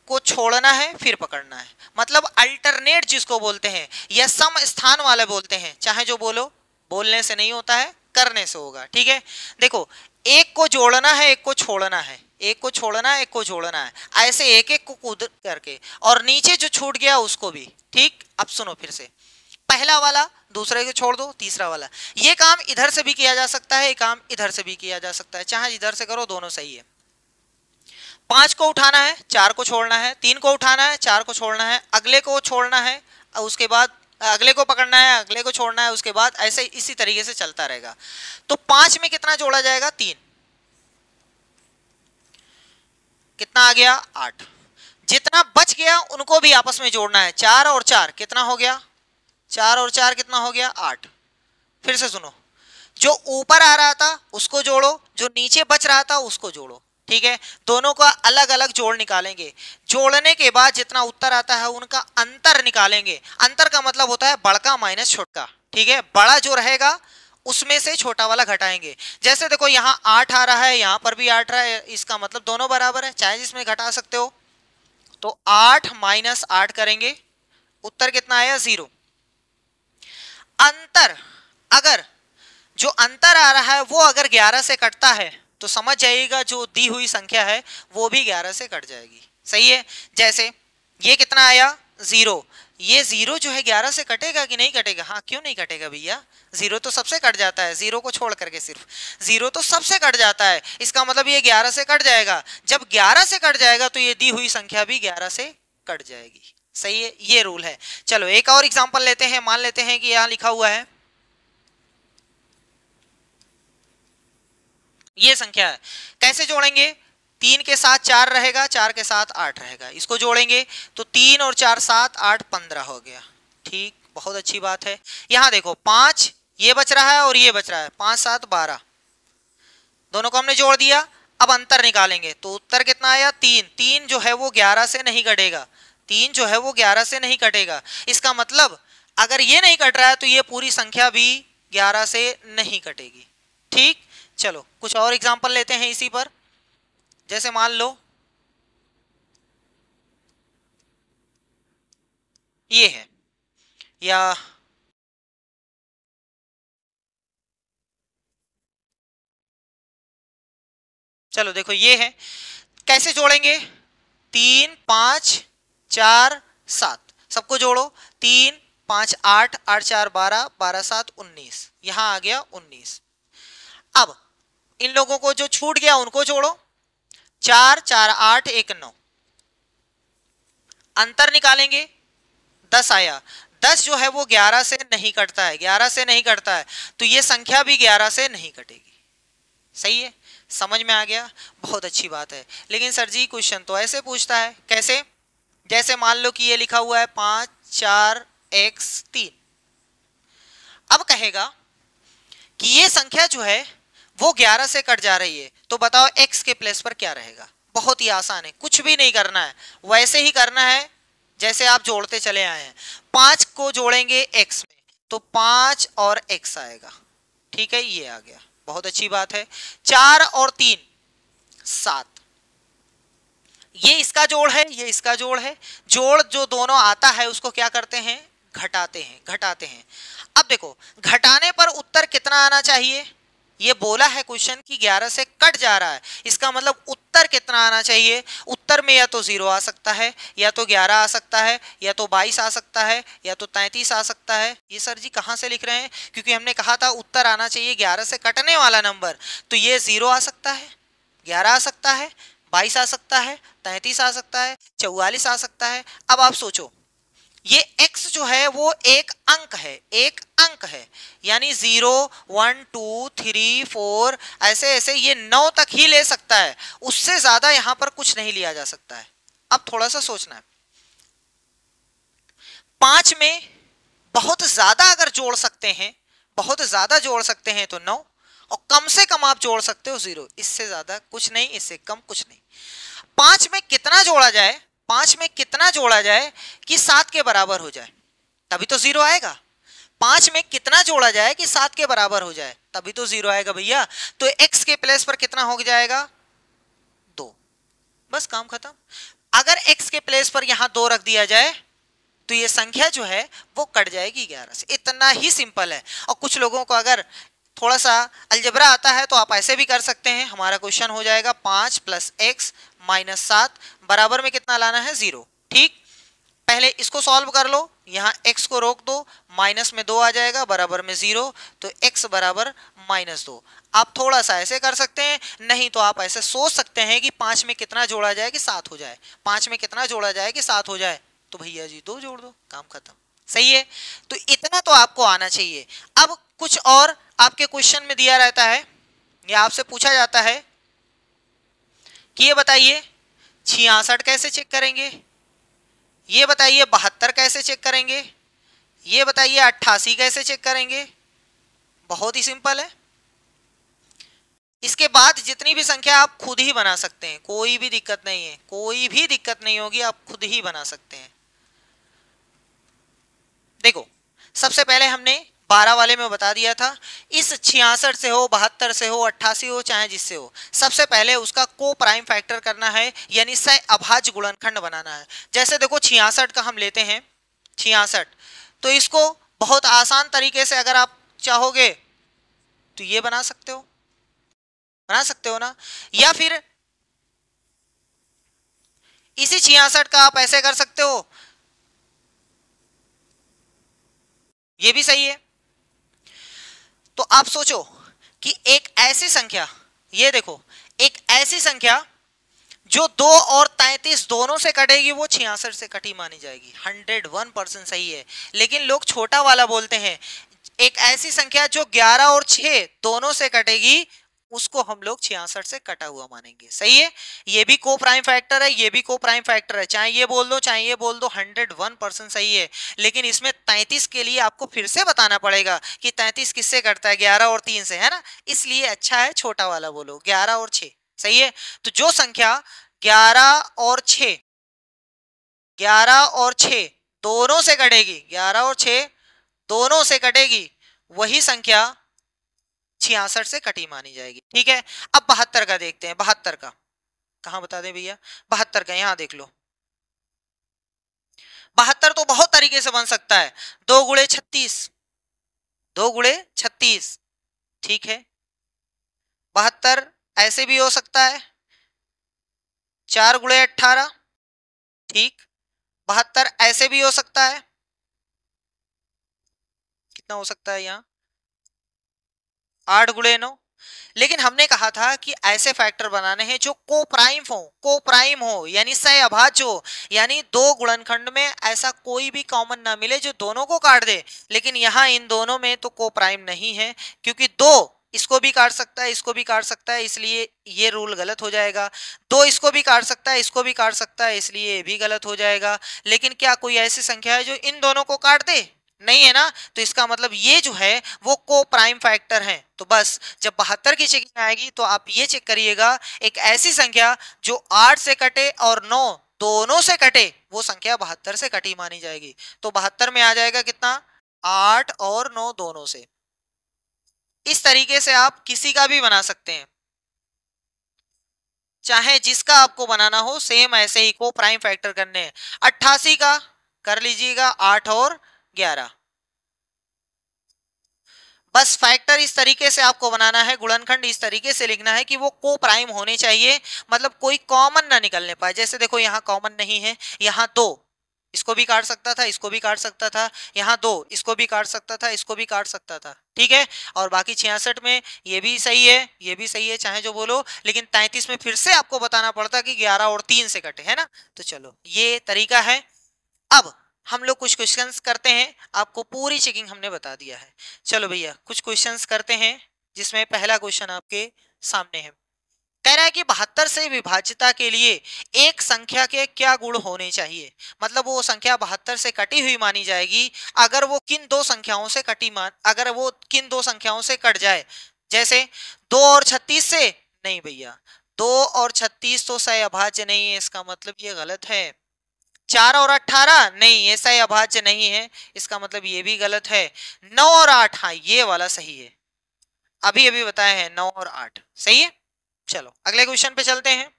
A: को छोड़ना है फिर पकड़ना है, मतलब अल्टरनेट जिसको बोलते हैं या सम स्थान वाले बोलते हैं। चाहे जो बोलो, बोलने से नहीं होता है, करने से होगा। ठीक है, देखो एक को जोड़ना है एक को छोड़ना है, एक को छोड़ना है एक को जोड़ना है, ऐसे एक एक को कूद करके, और नीचे जो छूट गया उसको भी। ठीक, अब सुनो फिर से, पहला वाला दूसरे को छोड़ दो, तीसरा वाला। ये काम इधर से भी किया जा सकता है, ये काम इधर से भी किया जा सकता है, चाहे इधर से करो, दोनों सही है। 5 को उठाना है, 4 को छोड़ना है, 3 को उठाना है, 4 को छोड़ना है, अगले को छोड़ना है, उसके बाद अगले को पकड़ना है, अगले को छोड़ना है, उसके बाद ऐसे इसी तरीके से चलता रहेगा। तो 5 में कितना जोड़ा जाएगा? 3। कितना आ गया? 8। जितना बच गया उनको भी आपस में जोड़ना है। 4 और 4 कितना हो गया? 4 और 4 कितना हो गया? 8। फिर से सुनो, जो ऊपर आ रहा था उसको जोड़ो, जो नीचे बच रहा था उसको जोड़ो। ठीक है, दोनों का अलग अलग जोड़ निकालेंगे। जोड़ने के बाद जितना उत्तर आता है उनका अंतर निकालेंगे। अंतर का मतलब होता है बड़का माइनस छोटका। ठीक है, बड़ा जो रहेगा उसमें से छोटा वाला घटाएंगे। जैसे देखो यहाँ 8 आ रहा है, यहाँ पर भी 8 रहा है, इसका मतलब दोनों बराबर है, चाहे जिसमें घटा सकते हो। तो 8 माइनस 8 करेंगे, उत्तर कितना आया? 0। अंतर, अगर जो अंतर आ रहा है वो अगर 11 से कटता है तो समझ जाइएगा जो दी हुई संख्या है वो भी 11 से कट जाएगी। सही है, जैसे ये कितना आया? 0। ये 0 जो है 11 से कटेगा कि नहीं कटेगा? हाँ, क्यों नहीं कटेगा भैया, 0 तो सबसे कट जाता है, 0 को छोड़ करके सिर्फ 0 तो सबसे कट जाता है। इसका मतलब ये 11 से कट जाएगा। जब 11 से कट जाएगा तो ये दी हुई संख्या भी 11 से कट जाएगी। सही है, ये रूल है। चलो एक और एग्जांपल लेते हैं। मान लेते हैं कि यहां लिखा हुआ है, ये संख्या है, कैसे जोड़ेंगे? 3 के साथ 4 रहेगा, 4 के साथ 8 रहेगा, इसको जोड़ेंगे तो 3 और 4 7 8 15 हो गया। ठीक, बहुत अच्छी बात है। यहां देखो 5 ये बच रहा है और ये बच रहा है, 5 7 12, दोनों को हमने जोड़ दिया। अब अंतर निकालेंगे तो उत्तर कितना आया? 3। 3 जो है वो 11 से नहीं कटेगा, 3 जो है वो 11 से नहीं कटेगा। इसका मतलब अगर ये नहीं कट रहा है तो ये पूरी संख्या भी 11 से नहीं कटेगी। ठीक, चलो कुछ और एग्जांपल लेते हैं इसी पर। जैसे मान लो ये है, या चलो देखो ये है, कैसे जोड़ेंगे? 3 5 4 7, सबको जोड़ो। 3 5 8 8 4 12 12 7 19, यहां आ गया 19। अब इन लोगों को जो छूट गया उनको जोड़ो। 4 4 8 1 9, अंतर निकालेंगे, 10 आया। 10 जो है वो 11 से नहीं कटता है, 11 से नहीं कटता है, तो ये संख्या भी 11 से नहीं कटेगी। सही है, समझ में आ गया? बहुत अच्छी बात है। लेकिन सर जी क्वेश्चन तो ऐसे पूछता है, कैसे? जैसे मान लो कि ये लिखा हुआ है 5 4 x 3। अब कहेगा कि ये संख्या जो है वो 11 से कट जा रही है, तो बताओ x के प्लेस पर क्या रहेगा? बहुत ही आसान है, कुछ भी नहीं करना है, वैसे ही करना है जैसे आप जोड़ते चले आए हैं। 5 को जोड़ेंगे x में तो 5 और x आएगा। ठीक है, ये आ गया, बहुत अच्छी बात है। 4 और 3 7, ये इसका जोड़ है, ये इसका जोड़ है। जोड़ जो दोनों आता है उसको क्या करते हैं? घटाते हैं, घटाते हैं। अब देखो घटाने पर उत्तर कितना आना चाहिए? ये बोला है क्वेश्चन कि 11 से कट जा रहा है, इसका मतलब उत्तर कितना आना चाहिए। उत्तर में या तो 0 आ सकता है, या तो 11 आ सकता है, या तो 22 आ सकता है, या तो 33 आ सकता है। ये सर जी कहाँ से लिख रहे हैं, क्योंकि हमने कहा था उत्तर आना चाहिए 11 से कटने वाला नंबर, तो ये 0 आ सकता है, 11 आ सकता है, 22 आ सकता है, 33 आ सकता है, 44 आ सकता है। अब आप सोचो, ये x जो है वो एक अंक है, एक अंक है, यानी 0 1 2 3 4 ऐसे ऐसे ये 9 तक ही ले सकता है, उससे ज्यादा यहां पर कुछ नहीं लिया जा सकता है। अब थोड़ा सा सोचना है, 5 में बहुत ज्यादा अगर जोड़ सकते हैं, बहुत ज्यादा जोड़ सकते हैं तो 9, और कम से कम आप जोड़ सकते हो 0, इससे ज्यादा कुछ नहीं, इससे कम कुछ नहीं। 5 में कितना जोड़ा जाए, 5 में कितना जोड़ा जाए कि 7 के बराबर हो जाए, तभी तो 0 आएगा। 5 में कितना जोड़ा जाए कि 7 के बराबर हो जाए, तभी तो 0 आएगा भैया। तो x के प्लेस पर कितना हो जाएगा, 2, बस काम खत्म। अगर x के प्लेस पर यहां 2 रख दिया जाए तो ये संख्या जो है वो कट जाएगी 11 से, इतना ही सिंपल है। और कुछ लोगों को अगर थोड़ा सा अलजेब्रा आता है तो आप ऐसे भी कर सकते हैं। हमारा क्वेश्चन हो जाएगा 5 + x - 7 बराबर में कितना लाना है, 0। ठीक, पहले इसको सॉल्व कर लो, यहाँ x को रोक दो, माइनस में 2 आ जाएगा, बराबर में 0, तो x बराबर -2। आप थोड़ा सा ऐसे कर सकते हैं, नहीं तो आप ऐसे सोच सकते हैं कि 5 में कितना जोड़ा जाए कि 7 हो जाए, 5 में कितना जोड़ा जाए कि 7 हो जाए, तो भैया जी 2 जोड़ दो, काम खत्म। सही है, तो इतना तो आपको आना चाहिए। अब कुछ और आपके क्वेश्चन में दिया रहता है, या आपसे पूछा जाता है कि ये बताइए 66 कैसे चेक करेंगे, ये बताइए 72 कैसे चेक करेंगे, ये बताइए 88 कैसे चेक करेंगे। बहुत ही सिंपल है। इसके बाद जितनी भी संख्या आप खुद ही बना सकते हैं, कोई भी दिक्कत नहीं है, कोई भी दिक्कत नहीं होगी, आप खुद ही बना सकते हैं। देखो, सबसे पहले हमने 12 वाले में बता दिया था, इस 66 से हो, 72 से हो, 88 हो, चाहे जिससे हो, सबसे पहले उसका को प्राइम फैक्टर करना है, यानी सह अभाज्य गुणनखंड बनाना है। जैसे देखो 66 का हम लेते हैं 66, तो इसको बहुत आसान तरीके से अगर आप चाहोगे तो ये बना सकते हो, बना सकते हो ना, या फिर इसी 66 का आप ऐसे कर सकते हो, ये भी सही है। तो आप सोचो कि एक ऐसी संख्या, ये देखो, एक ऐसी संख्या जो 2 और 33 दोनों से कटेगी वो 66 से कटी मानी जाएगी, 101% सही है। लेकिन लोग छोटा वाला बोलते हैं, एक ऐसी संख्या जो 11 और 6 दोनों से कटेगी उसको हम लोग 66 से कटा हुआ मानेंगे। सही है, ये भी को प्राइम फैक्टर है, ये भी को प्राइम फैक्टर है, चाहे ये बोल दो चाहे ये बोल दो, 101% सही है। लेकिन इसमें 33 के लिए आपको फिर से बताना पड़ेगा कि 33 किससे कटता है, 11 और 3 से, है ना, इसलिए अच्छा है छोटा वाला बोलो, 11 और 6। सही है, तो जो संख्या 11 और 6, 11 और 6 दोनों से कटेगी, 11 और 6 दोनों से कटेगी, वही संख्या 66 से कटी मानी जाएगी। ठीक है, अब 72 का देखते हैं। 72 का कहां बता दें भैया, 72 का यहां देख लो। 72 तो बहुत तरीके से बन सकता है, 2 गुणे 36, 2 गुणे 36, ठीक है। 72 ऐसे भी हो सकता है, 4 गुणे 18, ठीक। 72 ऐसे भी हो सकता है, कितना हो सकता है यहाँ, 8 गुणे 9। लेकिन हमने कहा था कि ऐसे फैक्टर बनाने हैं जो को प्राइम हो, यानी सह अभाज्य हो, यानी दो गुणनखंड में ऐसा कोई भी कॉमन ना मिले जो दोनों को काट दे। लेकिन यहाँ इन दोनों में तो को प्राइम नहीं है, क्योंकि 2 इसको भी काट सकता है, इसको भी काट सकता है, इसलिए ये रूल गलत हो जाएगा। 2 इसको भी काट सकता है, इसको भी काट सकता है, इसलिए ये भी गलत हो जाएगा। लेकिन क्या कोई ऐसी संख्या है जो इन दोनों को काट दे, नहीं है ना, तो इसका मतलब ये जो है वो को प्राइम फैक्टर है। तो बस जब 72 की चेकिंग आएगी तो आप ये चेक करिएगा, एक ऐसी संख्या जो 8 से कटे और 9 दोनों से कटे, वो संख्या 72 से कटी मानी जाएगी। तो 72 में आ जाएगा कितना, 8 और 9 दोनों से। इस तरीके से आप किसी का भी बना सकते हैं, चाहे जिसका आपको बनाना हो, सेम ऐसे ही को प्राइम फैक्टर करने हैं। 88 का कर लीजिएगा, 8 और 11। बस फैक्टर इस तरीके से आपको बनाना है, गुणनखंड इस तरीके से लिखना है कि वो को प्राइम होने चाहिए, मतलब कोई कॉमन ना निकलने पाए। जैसे देखो यहाँ कॉमन नहीं है, यहाँ दो, इसको भी काट सकता था, इसको भी काट सकता था, यहाँ दो, इसको भी काट सकता था, इसको भी काट सकता था, ठीक है। और बाकी 66 में ये भी सही है, ये भी सही है, चाहे जो बोलो, लेकिन 33 में फिर से आपको बताना पड़ता कि 11 और 3 से कटे, है ना। तो चलो ये तरीका है। अब हम लोग कुछ क्वेश्चंस करते हैं, आपको पूरी चेकिंग हमने बता दिया है। चलो भैया कुछ क्वेश्चंस करते हैं, जिसमें पहला क्वेश्चन आपके सामने है। कह रहा है कि 72 से विभाज्यता के लिए एक संख्या के क्या गुण होने चाहिए, मतलब वो संख्या 72 से कटी हुई मानी जाएगी अगर वो किन दो संख्याओं से अगर वो किन दो संख्याओं से कट जाए। जैसे 2 और 36 से, नहीं भैया 2 और 36 तो सह अभाज्य नहीं है, इसका मतलब ये गलत है। 4 और 18, नहीं ये सही अभाज्य नहीं है, इसका मतलब ये भी गलत है। 9 और 8, हाँ ये वाला सही है, अभी अभी बताया है 9 और 8 सही है। चलो अगले क्वेश्चन पे चलते हैं।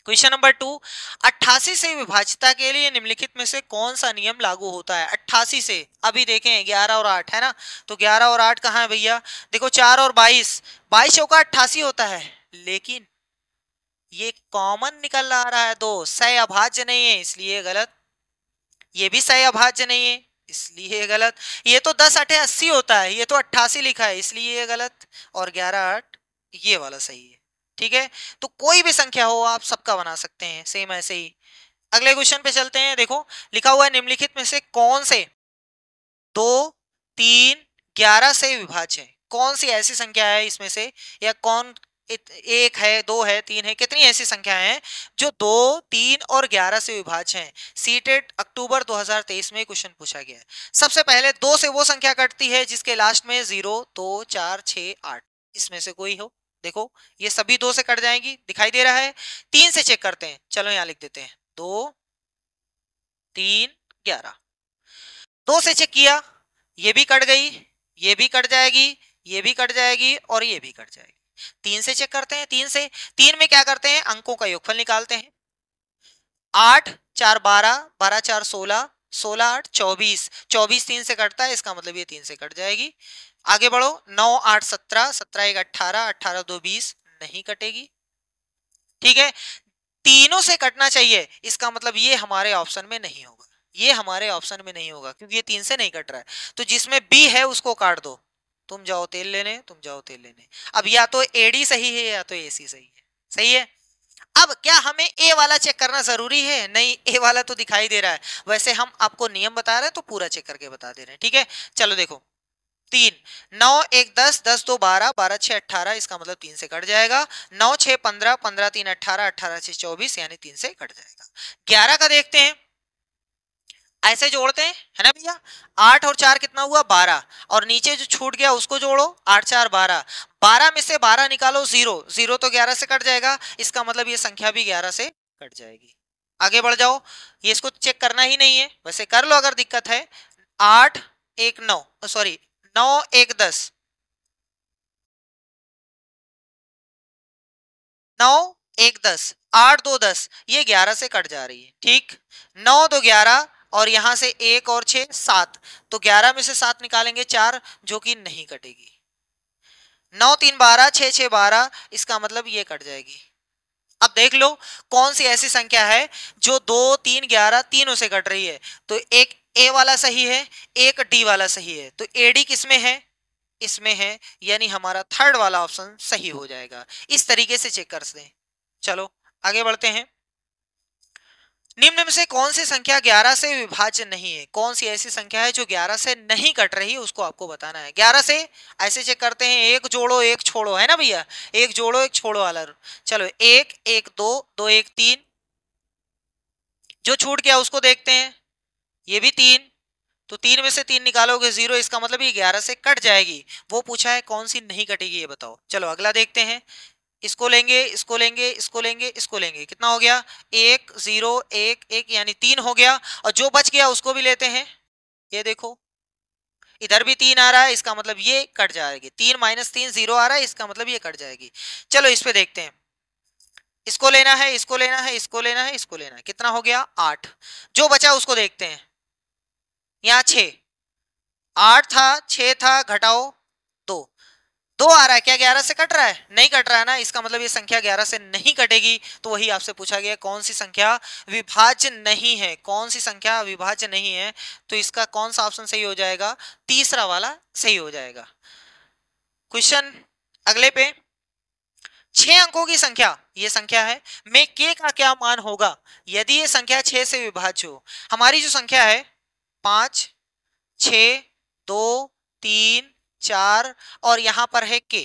A: क्वेश्चन नंबर 2, 88 से विभाज्यता के लिए निम्नलिखित में से कौन सा नियम लागू होता है। 88 से, अभी देखें 11 और 8 है ना, तो 11 और 8 कहाँ है भैया, देखो 4 और 22, 22 चौका 88 होता है, लेकिन ये कॉमन निकल आ रहा है, दो सह अभाज्य नहीं है इसलिए गलत, ये भी सह अभाज्य नहीं है इसलिए गलत, ये तो 10 8 80 होता है, ये तो 88 लिखा है इसलिए ये गलत, और 11 8 ये वाला सही है, ठीक है। तो कोई भी संख्या हो आप सबका बना सकते हैं सेम ऐसे ही। अगले क्वेश्चन पे चलते हैं। देखो लिखा हुआ है निम्नलिखित में से कौन से 2 3 11 से विभाज्य है, कौन सी ऐसी संख्या है इसमें से, या कौन एक है, दो है, तीन है, कितनी ऐसी संख्या है जो 2 3 और 11 से विभाज्य हैं। सीटेट अक्टूबर 2023 में क्वेश्चन पूछा गया है। सबसे पहले 2 से वो संख्या कटती है जिसके लास्ट में 0 2 4 6 8, इसमें से कोई हो। देखो ये सभी 2 से कट जाएंगी, दिखाई दे रहा है। 3 से चेक करते हैं, चलो यहां लिख देते हैं 2 3 11, 2 से चेक किया, ये भी कट गई, ये भी कट जाएगी, ये भी कट जाएगी और ये भी कट जाएगी। 3 से चेक करते हैं, 3 से, 3 में क्या करते हैं, अंकों का योगफल निकालते हैं। 8 4 12, 12 4 16, 16 8 24, 24 3 से कटता है, इसका मतलब ये 3 से कट जाएगी। आगे बढ़ो, 9 8 17, 17 1 18, 18 2 20, नहीं कटेगी, ठीक है। तीनों से कटना चाहिए, इसका मतलब ये हमारे ऑप्शन में नहीं होगा, ये हमारे ऑप्शन में नहीं होगा क्योंकि ये 3 से नहीं कट रहा है। तो जिसमें बी है उसको काट दो, तुम जाओ तेल लेने, तुम जाओ तेल लेने। अब या तो एडी सही है या तो एसी सही है, सही है। अब क्या हमें ए वाला चेक करना जरूरी है, नहीं, ए वाला तो दिखाई दे रहा है, वैसे हम आपको नियम बता रहे हैं तो पूरा चेक करके बता दे रहे हैं, ठीक है। चलो देखो 3 9 1 10, 10 2 12, 12 6 18, इसका मतलब 3 से कट जाएगा। 9 6 15, 15 3 18, 18 6 24, यानी 3 से कट जाएगा। 11 का देखते हैं, ऐसे जोड़ते हैं, है ना भैया। 8 और 4 कितना हुआ 12, और नीचे जो छूट गया उसको जोड़ो, 8 4 12, 12 में से 12 निकालो, 0 0 तो 11 से कट जाएगा, इसका मतलब ये संख्या भी 11 से कट जाएगी। आगे बढ़ जाओ, ये इसको चेक करना ही नहीं है, वैसे कर लो अगर दिक्कत है। 8 1 9, सॉरी 9 1 10, 9 1 10, 8 2 10, ये 11 से कट जा रही है, ठीक। 9 2 11, और यहां से 1 और 6 7, तो 11 में से 7 निकालेंगे 4, जो कि नहीं कटेगी। 9 3 12, 6 6 12, इसका मतलब ये कट जाएगी। अब देख लो कौन सी ऐसी संख्या है जो 2 3 11 तीनों से कट रही है। तो एक ए वाला सही है, एक डी वाला सही है, तो एडी किसमें है, इसमें है, यानी हमारा थर्ड वाला ऑप्शन सही हो जाएगा। इस तरीके से चेक कर सकते हैं। चलो आगे बढ़ते हैं। निम्न में से कौन सी संख्या 11 से विभाज्य नहीं है, कौन सी ऐसी संख्या है जो 11 से नहीं कट रही है, उसको आपको बताना है। 11 से ऐसे चेक करते हैं, एक जोड़ो एक छोड़ो, है ना भैया, एक जोड़ो एक छोड़ो वाला। चलो 1 1 2 2 1 3, जो छूट गया उसको देखते हैं, ये भी 3, तो 3 में से 3 निकालोगे 0, इसका मतलब ये 11 से कट जाएगी। वो पूछा है कौन सी नहीं कटेगी ये बताओ। चलो अगला देखते हैं, इसको लेंगे, इसको लेंगे, इसको लेंगे, इसको लेंगे, कितना हो गया 1 0 1 1, यानी 3 हो गया। और जो बच गया उसको भी लेते हैं, ये देखो इधर भी 3 आ रहा है, इसका मतलब ये कट जाएगी। 3 - 3 0 आ रहा है, इसका मतलब ये कट जाएगी। चलो इस पे देखते हैं, इसको लेना है, इसको लेना है, इसको लेना है, इसको लेना है, कितना हो गया 8। जो बचा उसको देखते हैं, यहाँ 6, 8 था, 6 था, घटाओ 2, 2 आ रहा है, क्या 11 से कट रहा है? नहीं कट रहा है ना, इसका मतलब ये संख्या 11 से नहीं कटेगी। तो वही आपसे पूछा गया कौन सी संख्या विभाज्य नहीं है, कौन सी संख्या विभाज्य नहीं है। तो इसका कौन सा ऑप्शन सही हो जाएगा? तीसरा वाला सही हो जाएगा। क्वेश्चन अगले पे, 6 अंकों की संख्या, ये संख्या है, में k का क्या मान होगा यदि ये संख्या 6 से विभाज्य हो? हमारी जो संख्या है 5, 6, 2, 3, 4 और यहां पर है k।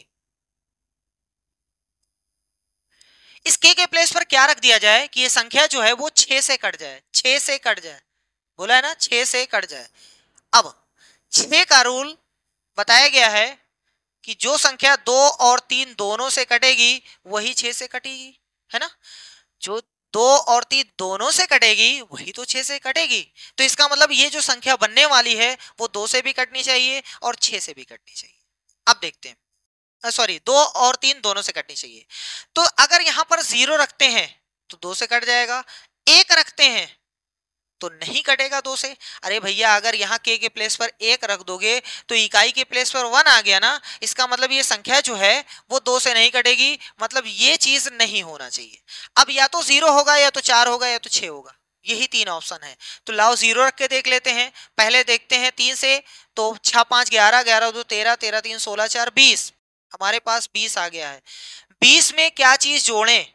A: इस k के प्लेस पर क्या रख दिया जाए कि ये संख्या जो है वो 6 से कट जाए, 6 से कट जाए, बोला है ना 6 से कट जाए। अब 6 का रूल बताया गया है कि जो संख्या 2 और 3 दोनों से कटेगी वही 6 से कटेगी, है ना। जो 2 और 3 दोनों से कटेगी वही तो 6 से कटेगी। तो इसका मतलब ये जो संख्या बनने वाली है वो 2 से भी कटनी चाहिए और 6 से भी कटनी चाहिए। अब देखते हैं, सॉरी 2 और 3 दोनों से कटनी चाहिए। तो अगर यहां पर 0 रखते हैं तो 2 से कट जाएगा, 1 रखते हैं तो नहीं कटेगा 2 से। अरे भैया अगर यहाँ k के प्लेस पर 1 रख दोगे तो इकाई के प्लेस पर 1 आ गया ना, इसका मतलब ये संख्या जो है वो 2 से नहीं कटेगी, मतलब ये चीज नहीं होना चाहिए। अब या तो 0 होगा या तो 4 होगा या तो 6 होगा, यही 3 ऑप्शन है। तो लाओ 0 रख के देख लेते हैं। पहले देखते हैं 3 से, तो 6 5 11, 11 2 13, 13 3 16, 4 20, हमारे पास 20 आ गया है। 20 में क्या चीज जोड़ें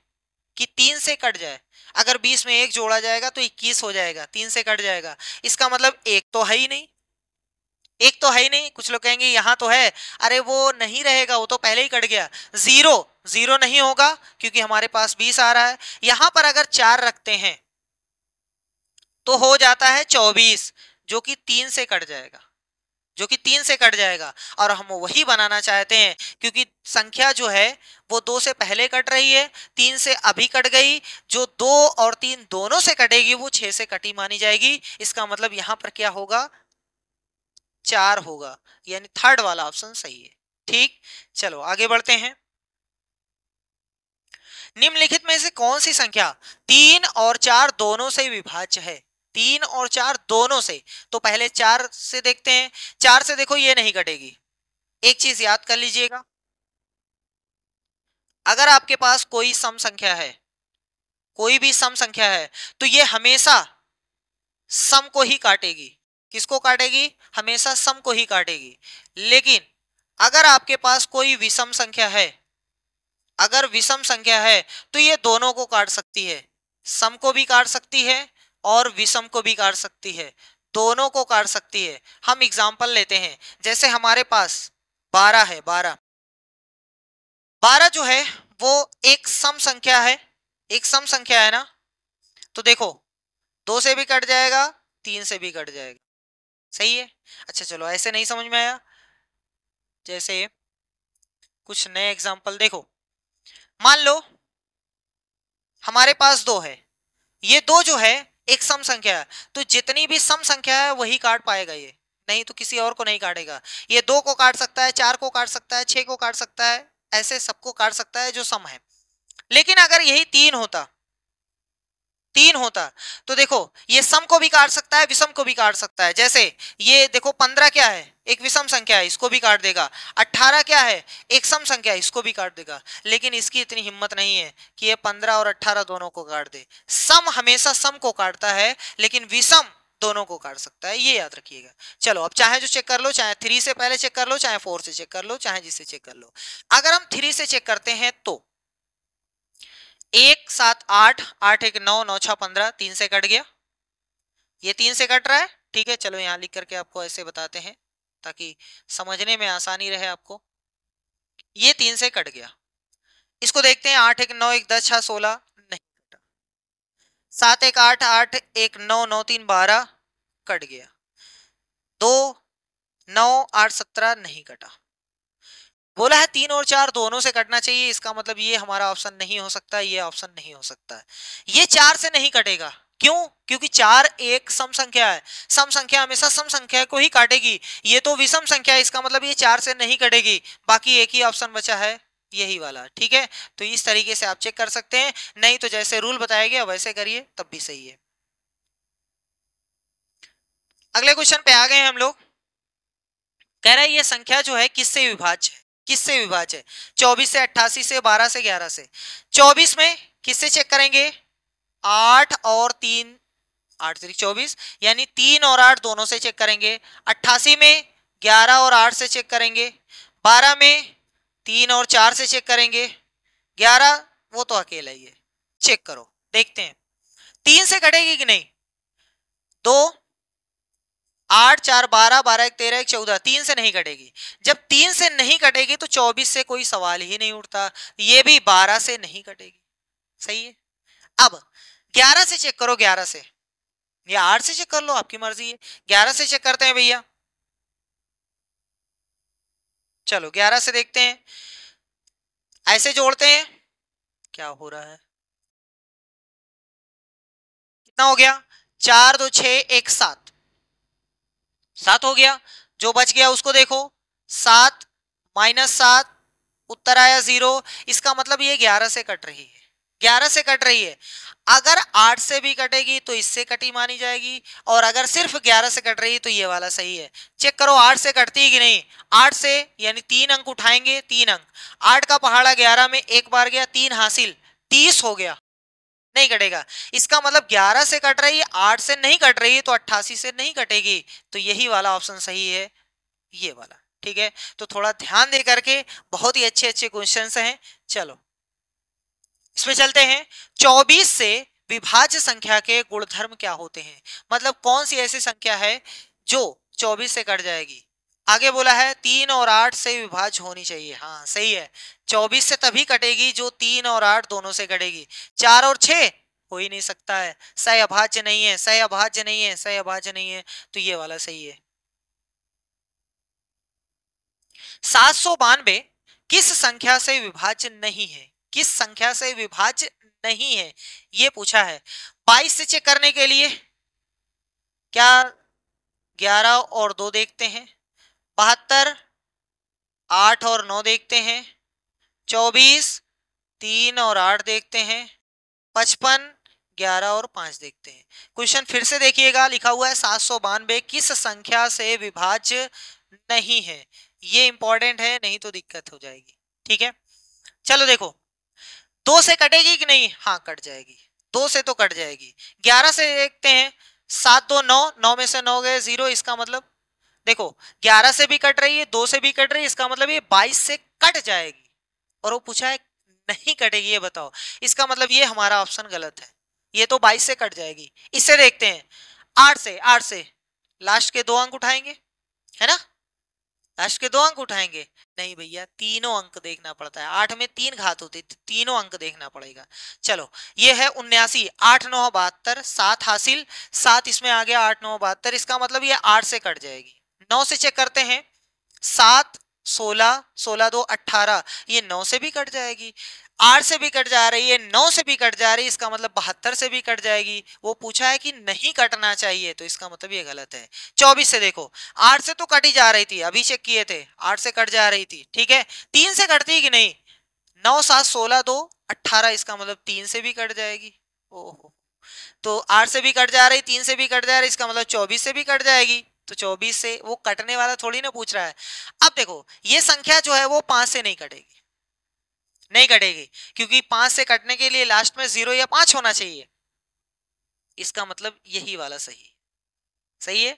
A: कि 3 से कट जाए? अगर 20 में 1 जोड़ा जाएगा तो 21 हो जाएगा, 3 से कट जाएगा। इसका मतलब एक तो है ही नहीं, एक तो है ही नहीं। कुछ लोग कहेंगे यहां तो है, अरे वो नहीं रहेगा, वो तो पहले ही कट गया। 0 0 नहीं होगा क्योंकि हमारे पास 20 आ रहा है। यहां पर अगर 4 रखते हैं तो हो जाता है 24, जो कि 3 से कट जाएगा, जो कि 3 से कट जाएगा। और हम वही बनाना चाहते हैं क्योंकि संख्या जो है वो 2 से पहले कट रही है, 3 से अभी कट गई, जो 2 और 3 दोनों से कटेगी वो 6 से कटी मानी जाएगी। इसका मतलब यहां पर क्या होगा? 4 होगा, यानी थर्ड वाला ऑप्शन सही है। ठीक, चलो आगे बढ़ते हैं। निम्नलिखित में से कौन सी संख्या 3 और 4 दोनों से विभाज्य है? 3 और 4 दोनों से। तो पहले 4 से देखते हैं। 4 से देखो ये नहीं कटेगी। एक चीज याद कर लीजिएगा, अगर आपके पास कोई सम संख्या है, कोई भी सम संख्या है, तो ये हमेशा सम को ही काटेगी। किसको काटेगी? हमेशा सम को ही काटेगी। लेकिन अगर आपके पास कोई विषम संख्या है, अगर विषम संख्या है तो ये दोनों को काट सकती है, सम को भी काट सकती है और विषम को भी काट सकती है, दोनों को काट सकती है। हम एग्जांपल लेते हैं, जैसे हमारे पास 12 है, 12 12 जो है वो एक सम संख्या है, एक सम संख्या है ना। तो देखो 2 से भी कट जाएगा, 3 से भी कट जाएगा, सही है। अच्छा चलो ऐसे नहीं समझ में आया, जैसे कुछ नए एग्जांपल देखो। मान लो हमारे पास 2 है, ये 2 जो है एक सम संख्या है, तो जितनी भी सम संख्या है वही काट पाएगा ये, नहीं तो किसी और को नहीं काटेगा। ये 2 को काट सकता है, 4 को काट सकता है, 6 को काट सकता है, ऐसे सबको काट सकता है जो सम है। लेकिन अगर यही 3 होता, 3 होता तो देखो ये सम को भी काट सकता है, विषम को भी काट सकता है। जैसे ये देखो 15 क्या है? एक विषम संख्या है, इसको भी काट देगा। 18 क्या है? एक सम संख्या है, इसको भी काट देगा। लेकिन इसकी इतनी हिम्मत नहीं है कि ये 15 और 18 दोनों को काट दे। सम हमेशा सम को काटता है, लेकिन विषम दोनों को काट सकता है, ये याद रखिएगा। चलो अब चाहे जो चेक कर लो, चाहे 3 से पहले चेक कर लो, चाहे 4 से चेक कर लो, चाहे जिससे चेक कर लो। अगर हम 3 से चेक करते हैं तो 1 7 8, 8 1 9, 9 6 15, 3 से कट गया, ये 3 से कट रहा है। ठीक है चलो यहां लिख करके आपको ऐसे बताते हैं ताकि समझने में आसानी रहे आपको। ये 3 से कट गया। इसको देखते हैं 8 1 9 1 10 6 16, नहीं कटा। 7 1 8, 8 1 9 9 3 12, कट गया। 2 9 8 17, नहीं कटा। बोला है 3 और 4 दोनों से कटना चाहिए, इसका मतलब ये हमारा ऑप्शन नहीं हो सकता, ये ऑप्शन नहीं हो सकता है। ये 4 से नहीं कटेगा, क्यों? क्योंकि 4 एक सम संख्या है, सम संख्या हमेशा सम संख्या को ही काटेगी। ये तो विषम संख्या है, इसका मतलब ये 4 से नहीं कटेगी। बाकी एक ही ऑप्शन बचा है, यही वाला। ठीक है, तो इस तरीके से आप चेक कर सकते हैं, नहीं तो जैसे रूल बताया गया वैसे करिए तब भी सही है। अगले क्वेश्चन पे आ गए हम लोग। कह रहा है ये संख्या जो है किससे विभाज्य है, किससे विभाज्य है, 24 से, 88 से, 12 से, 11 से। 24 में किससे चेक करेंगे, 8 और 3, 8 3 24, यानी 3 और 8 दोनों से चेक करेंगे। 88 में 11 और 8 से चेक करेंगे। 12 में 3 और 4 से चेक करेंगे। 11 वो तो अकेला ही है, चेक करो देखते हैं 3 से कटेगी कि नहीं। 2 8 4 12, 12 1 13 1 14, 3 से नहीं कटेगी। जब 3 से नहीं कटेगी तो 24 से कोई सवाल ही नहीं उठता, ये भी 12 से नहीं कटेगी। सही है। अब 11 से चेक करो, 11 से या 8 से चेक कर लो, आपकी मर्जी है। 11 से चेक करते हैं भैया, चलो 11 से देखते हैं, ऐसे जोड़ते हैं, क्या हो रहा है, कितना हो गया, 4 2 6 1 7, 7 हो गया। जो बच गया उसको देखो, 7 -7, उत्तर आया 0। इसका मतलब ये 11 से कट रही है, 11 से कट रही है। अगर 8 से भी कटेगी तो इससे कटी मानी जाएगी, और अगर सिर्फ 11 से कट रही है तो ये वाला सही है। चेक करो 8 से कटती है कि नहीं। 8 से यानी 3 अंक उठाएंगे, 3 अंक, 8 का पहाड़ा 11 में एक बार गया, 3 हासिल, 30 हो गया, नहीं कटेगा। इसका मतलब 11 से कट रही है, 8 से नहीं कट रही है, तो 88 से नहीं कटेगी। तो यही वाला ऑप्शन सही है, ये वाला। ठीक है, तो थोड़ा ध्यान दे करके, बहुत ही अच्छे अच्छे क्वेश्चंस हैं। चलो इसमें चलते हैं। 24 से विभाज्य संख्या के गुणधर्म क्या होते हैं, मतलब कौन सी ऐसी संख्या है जो 24 से कट जाएगी। आगे बोला है 3 और 8 से विभाज्य होनी चाहिए, हाँ सही है। 24 से तभी कटेगी जो 3 और 8 दोनों से कटेगी। 4 और 6 हो ही नहीं सकता है, सह अभाज्य नहीं है, सह अभाज्य नहीं है, सह अभाज्य नहीं है, तो ये वाला सही है। 792 किस संख्या से विभाज्य नहीं है, किस संख्या से विभाज्य नहीं है, ये पूछा है। 22 से चेक करने के लिए क्या 11 और 2 देखते हैं, 72 8 और 9 देखते हैं, 24 3 और 8 देखते हैं, 55 11 और 5 देखते हैं। क्वेश्चन फिर से देखिएगा, लिखा हुआ है 792 किस संख्या से विभाज्य नहीं है। ये इंपॉर्टेंट है, नहीं तो दिक्कत हो जाएगी। ठीक है, चलो देखो 2 से कटेगी कि नहीं, हाँ कट जाएगी, 2 से तो कट जाएगी। 11 से देखते हैं, 7 2 9, 9 में से 9 गए 0, इसका मतलब देखो 11 से भी कट रही है, 2 से भी कट रही है, इसका मतलब ये 22 से कट जाएगी। और वो पूछा है नहीं कटेगी, ये बताओ, इसका मतलब ये हमारा ऑप्शन गलत है, ये तो 22 से कट जाएगी। इससे देखते हैं 8 से, 8 से लास्ट के 2 अंक उठाएंगे, है ना, लास्ट के 2 अंक उठाएंगे। नहीं भैया, तीनों अंक देखना पड़ता है, 8 में 3 घात होती है, तीनों अंक देखना पड़ेगा। चलो ये है 79, 8 9 72, 7 हासिल, 7 इसमें आ गया, 8 9 72, इसका मतलब ये 8 से कट जाएगी। 9 से चेक करते हैं, 7 16 16 2 18, ये 9 से भी कट जाएगी। 8 से भी कट जा रही है, 9 से भी कट जा रही है, इसका मतलब 72 से भी कट जाएगी। वो पूछा है कि नहीं कटना चाहिए, तो इसका मतलब ये गलत है। 24 से देखो, 8 से तो कटी जा रही थी, अभी चेक किए थे, 8 से कट जा रही थी। ठीक है, 3 से कटती है कि नहीं, 9 7 16 2 18, इसका मतलब 3 से भी कट जाएगी। ओहो, तो 8 से भी कट जा रही, 3 से भी कट जा रही, इसका मतलब 24 से भी कट जाएगी। तो 24 से वो कटने वाला थोड़ी ना पूछ रहा है। अब देखो ये संख्या जो है वो 5 से नहीं कटेगी, नहीं कटेगी, क्योंकि 5 से कटने के लिए लास्ट में 0 या 5 होना चाहिए। इसका मतलब यही वाला सही, सही है,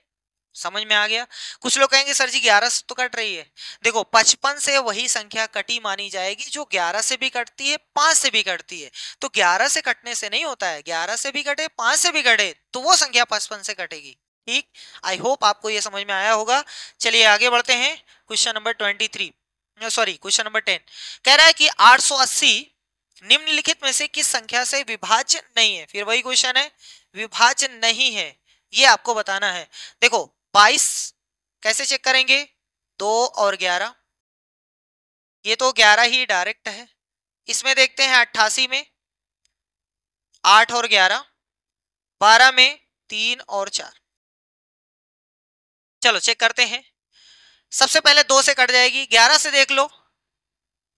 A: समझ में आ गया। कुछ लोग कहेंगे सर जी 11 से तो कट रही है, देखो 55 से वही संख्या कटी मानी जाएगी जो 11 से भी कटती है, 5 से भी कटती है। तो 11 से कटने से नहीं होता है, 11 से भी कटे, 5 से भी कटे, तो वो संख्या 55 से कटेगी। ठीक, आई होप आपको ये समझ में आया होगा। चलिए आगे बढ़ते हैं, question number 23, sorry question number 10। कह रहा है कि 880 निम्नलिखित में से किस संख्या से विभाज्य नहीं है। फिर वही क्वेश्चन है, विभाज्य नहीं है, ये आपको बताना है। देखो 22 कैसे चेक करेंगे, 2 और 11, ये तो 11 ही डायरेक्ट है। इसमें देखते हैं 88 में 8 और 11, 12 में 3 और 4। चलो चेक करते हैं, सबसे पहले 2 से कट जाएगी, 11 से देख लो,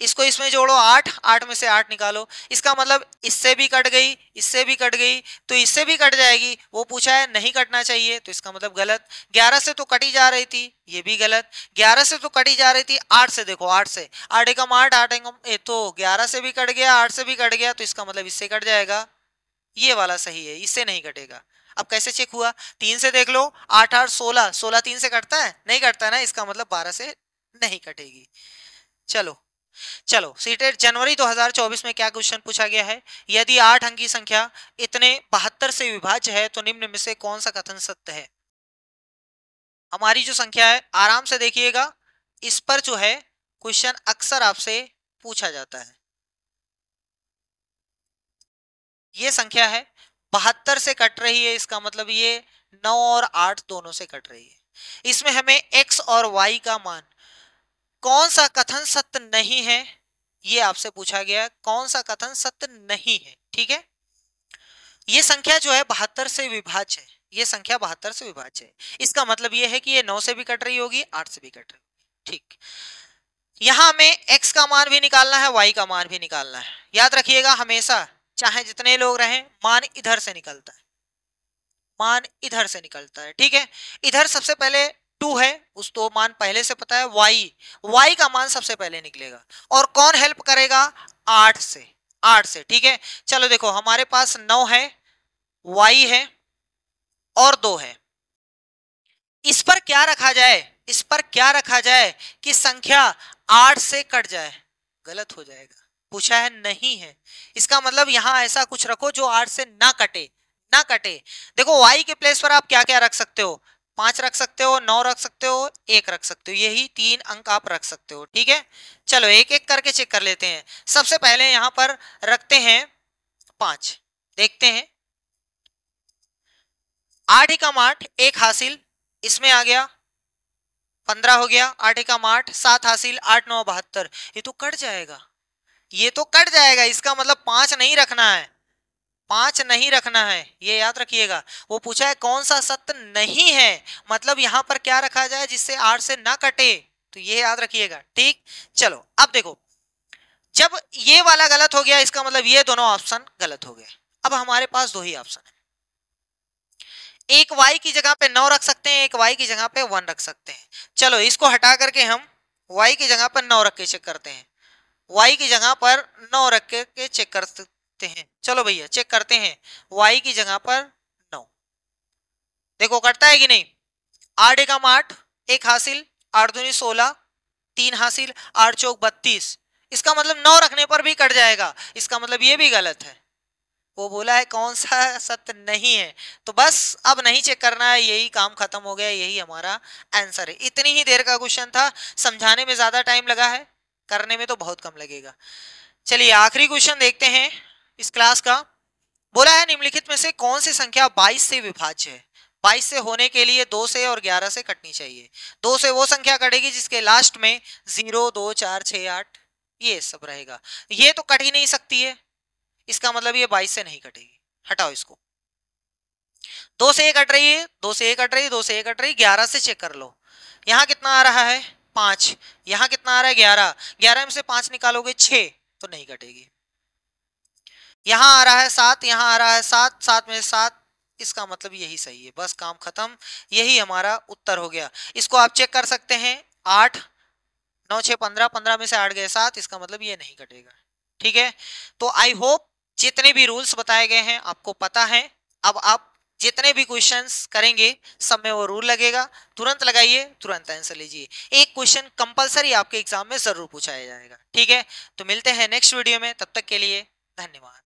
A: इसको इसमें जोड़ो 8, 8 में से 8 निकालो, इसका मतलब इससे भी कट गई, इससे भी कट गई, तो इससे भी कट जाएगी। वो पूछा है नहीं कटना चाहिए, तो इसका मतलब गलत। 11 से तो कटी जा रही थी, ये भी गलत। 11 से तो कटी जा रही थी, 8 से देखो, 8 से 8 एकम 8, 8 एकम तो 11 से भी कट गया, 8 से भी कट गया, तो इसका मतलब इससे कट जाएगा। ये वाला सही है, इससे नहीं कटेगा। अब कैसे चेक हुआ? 3 से देख लो, 8 8 16, 16 3 से कटता है? नहीं कटता है ना, इसका मतलब 12 से नहीं कटेगी। चलो चलो सीटेट जनवरी 2024 में क्या क्वेश्चन पूछा गया है? यदि 8 अंकी संख्या इतने 72 से विभाज्य है तो निम्न में से कौन सा कथन सत्य है? हमारी जो संख्या है, आराम से देखिएगा, इस पर जो है क्वेश्चन अक्सर आपसे पूछा जाता है। ये संख्या है 72 से कट रही है, इसका मतलब ये 9 और 8 दोनों से कट रही है। इसमें हमें x और y का मान, कौन सा कथन सत्य नहीं है, ये आपसे पूछा गया है। कौन सा कथन सत्य नहीं है? ठीक है, ये संख्या जो है 72 से विभाज्य है, ये संख्या 72 से विभाज्य है। इसका मतलब ये है कि ये 9 से भी कट रही होगी, 8 से भी कट रही होगी। ठीक, यहां हमें x का मान भी निकालना है, y का मान भी निकालना है। याद रखिएगा, हमेशा चाहे जितने लोग रहें, मान इधर से निकलता है, मान इधर से निकलता है। ठीक है, इधर सबसे पहले 2 है, उस तो मान पहले से पता है, y का मान सबसे पहले निकलेगा। और कौन हेल्प करेगा? 8 से, 8 से। ठीक है, चलो देखो, हमारे पास 9 है, y है और 2 है। इस पर क्या रखा जाए? इस पर क्या रखा जाए कि संख्या 8 से कट जाए? गलत हो जाएगा, पूछा है नहीं है। इसका मतलब यहां ऐसा कुछ रखो जो 8 से ना कटे, ना कटे। देखो, y के प्लेस पर आप क्या क्या रख सकते हो? 5 रख सकते हो, 9 रख सकते हो, 1 रख सकते हो, यही 3 अंक आप रख सकते हो। ठीक है, चलो एक एक करके चेक कर लेते हैं। सबसे पहले यहां पर रखते हैं 5, देखते हैं। 8 एकम 8, 1 हासिल, इसमें आ गया 15 हो गया। 8 एकम 8, 7 हासिल, 8 9 72, ये तो कट जाएगा, ये तो कट जाएगा। इसका मतलब 5 नहीं रखना है, 5 नहीं रखना है, ये याद रखिएगा। वो पूछा है कौन सा सत्य नहीं है, मतलब यहां पर क्या रखा जाए जिससे 8 से ना कटे, तो ये याद रखिएगा। ठीक, चलो अब देखो, जब ये वाला गलत हो गया, इसका मतलब ये दोनों ऑप्शन गलत हो गए। अब हमारे पास दो ही ऑप्शन है, एक y की जगह पे 9 रख सकते हैं, एक y की जगह पे 1 रख सकते हैं। चलो इसको हटा करके हम y की जगह पर 9 रख के चेक करते हैं, y की जगह पर 9 रख के चेक कर सकते हैं। चलो भैया चेक करते हैं, y की जगह पर 9, देखो कटता है कि नहीं? 8 एकम 8, 1 हासिल, 8 दूनी 16, 3 हासिल, 8 चौक 32, इसका मतलब 9 रखने पर भी कट जाएगा। इसका मतलब ये भी गलत है। वो बोला है कौन सा सत्य नहीं है, तो बस अब नहीं चेक करना है, यही काम खत्म हो गया, यही हमारा आंसर है। इतनी ही देर का क्वेश्चन था, समझाने में ज्यादा टाइम लगा है, करने में तो बहुत कम लगेगा। चलिए आखिरी क्वेश्चन देखते हैं इस क्लास का। बोला है निम्नलिखित में से कौन सी संख्या 22 से विभाज्य है? 22 से होने के लिए 2 से और 11 से कटनी चाहिए। 2 से वो संख्या कटेगी जिसके लास्ट में 0 2 4 6 8 ये सब रहेगा, ये तो कट ही नहीं सकती है, इसका मतलब ये 22 से नहीं कटेगी। हटाओ इसको, 2 से ये कट रही है, 2 से ये कट रही है, 2 से ये कट रही है, 11 से चेक कर लो। यहाँ कितना आ रहा है? 5, यहाँ कितना आ रहा है? 11, 11 में से 5 निकालोगे 6, तो नहीं कटेगी। यहाँ आ रहा है 7, यहाँ आ रहा है 7, 7 में से 7, इसका मतलब यही सही है, बस काम खत्म, यही हमारा उत्तर हो गया। इसको आप चेक कर सकते हैं, 8 9 6 15, 15 में से 8 गए 7, इसका मतलब ये नहीं कटेगा। ठीक है, तो आई होप जितने भी रूल्स बताए गए हैं आपको पता है। अब आप जितने भी क्वेश्चंस करेंगे सब में वो रूल लगेगा, तुरंत लगाइए, तुरंत आंसर लीजिए। एक क्वेश्चन कंपलसरी आपके एग्जाम में जरूर पूछाया जाएगा। ठीक है, तो मिलते हैं नेक्स्ट वीडियो में, तब तक के लिए धन्यवाद।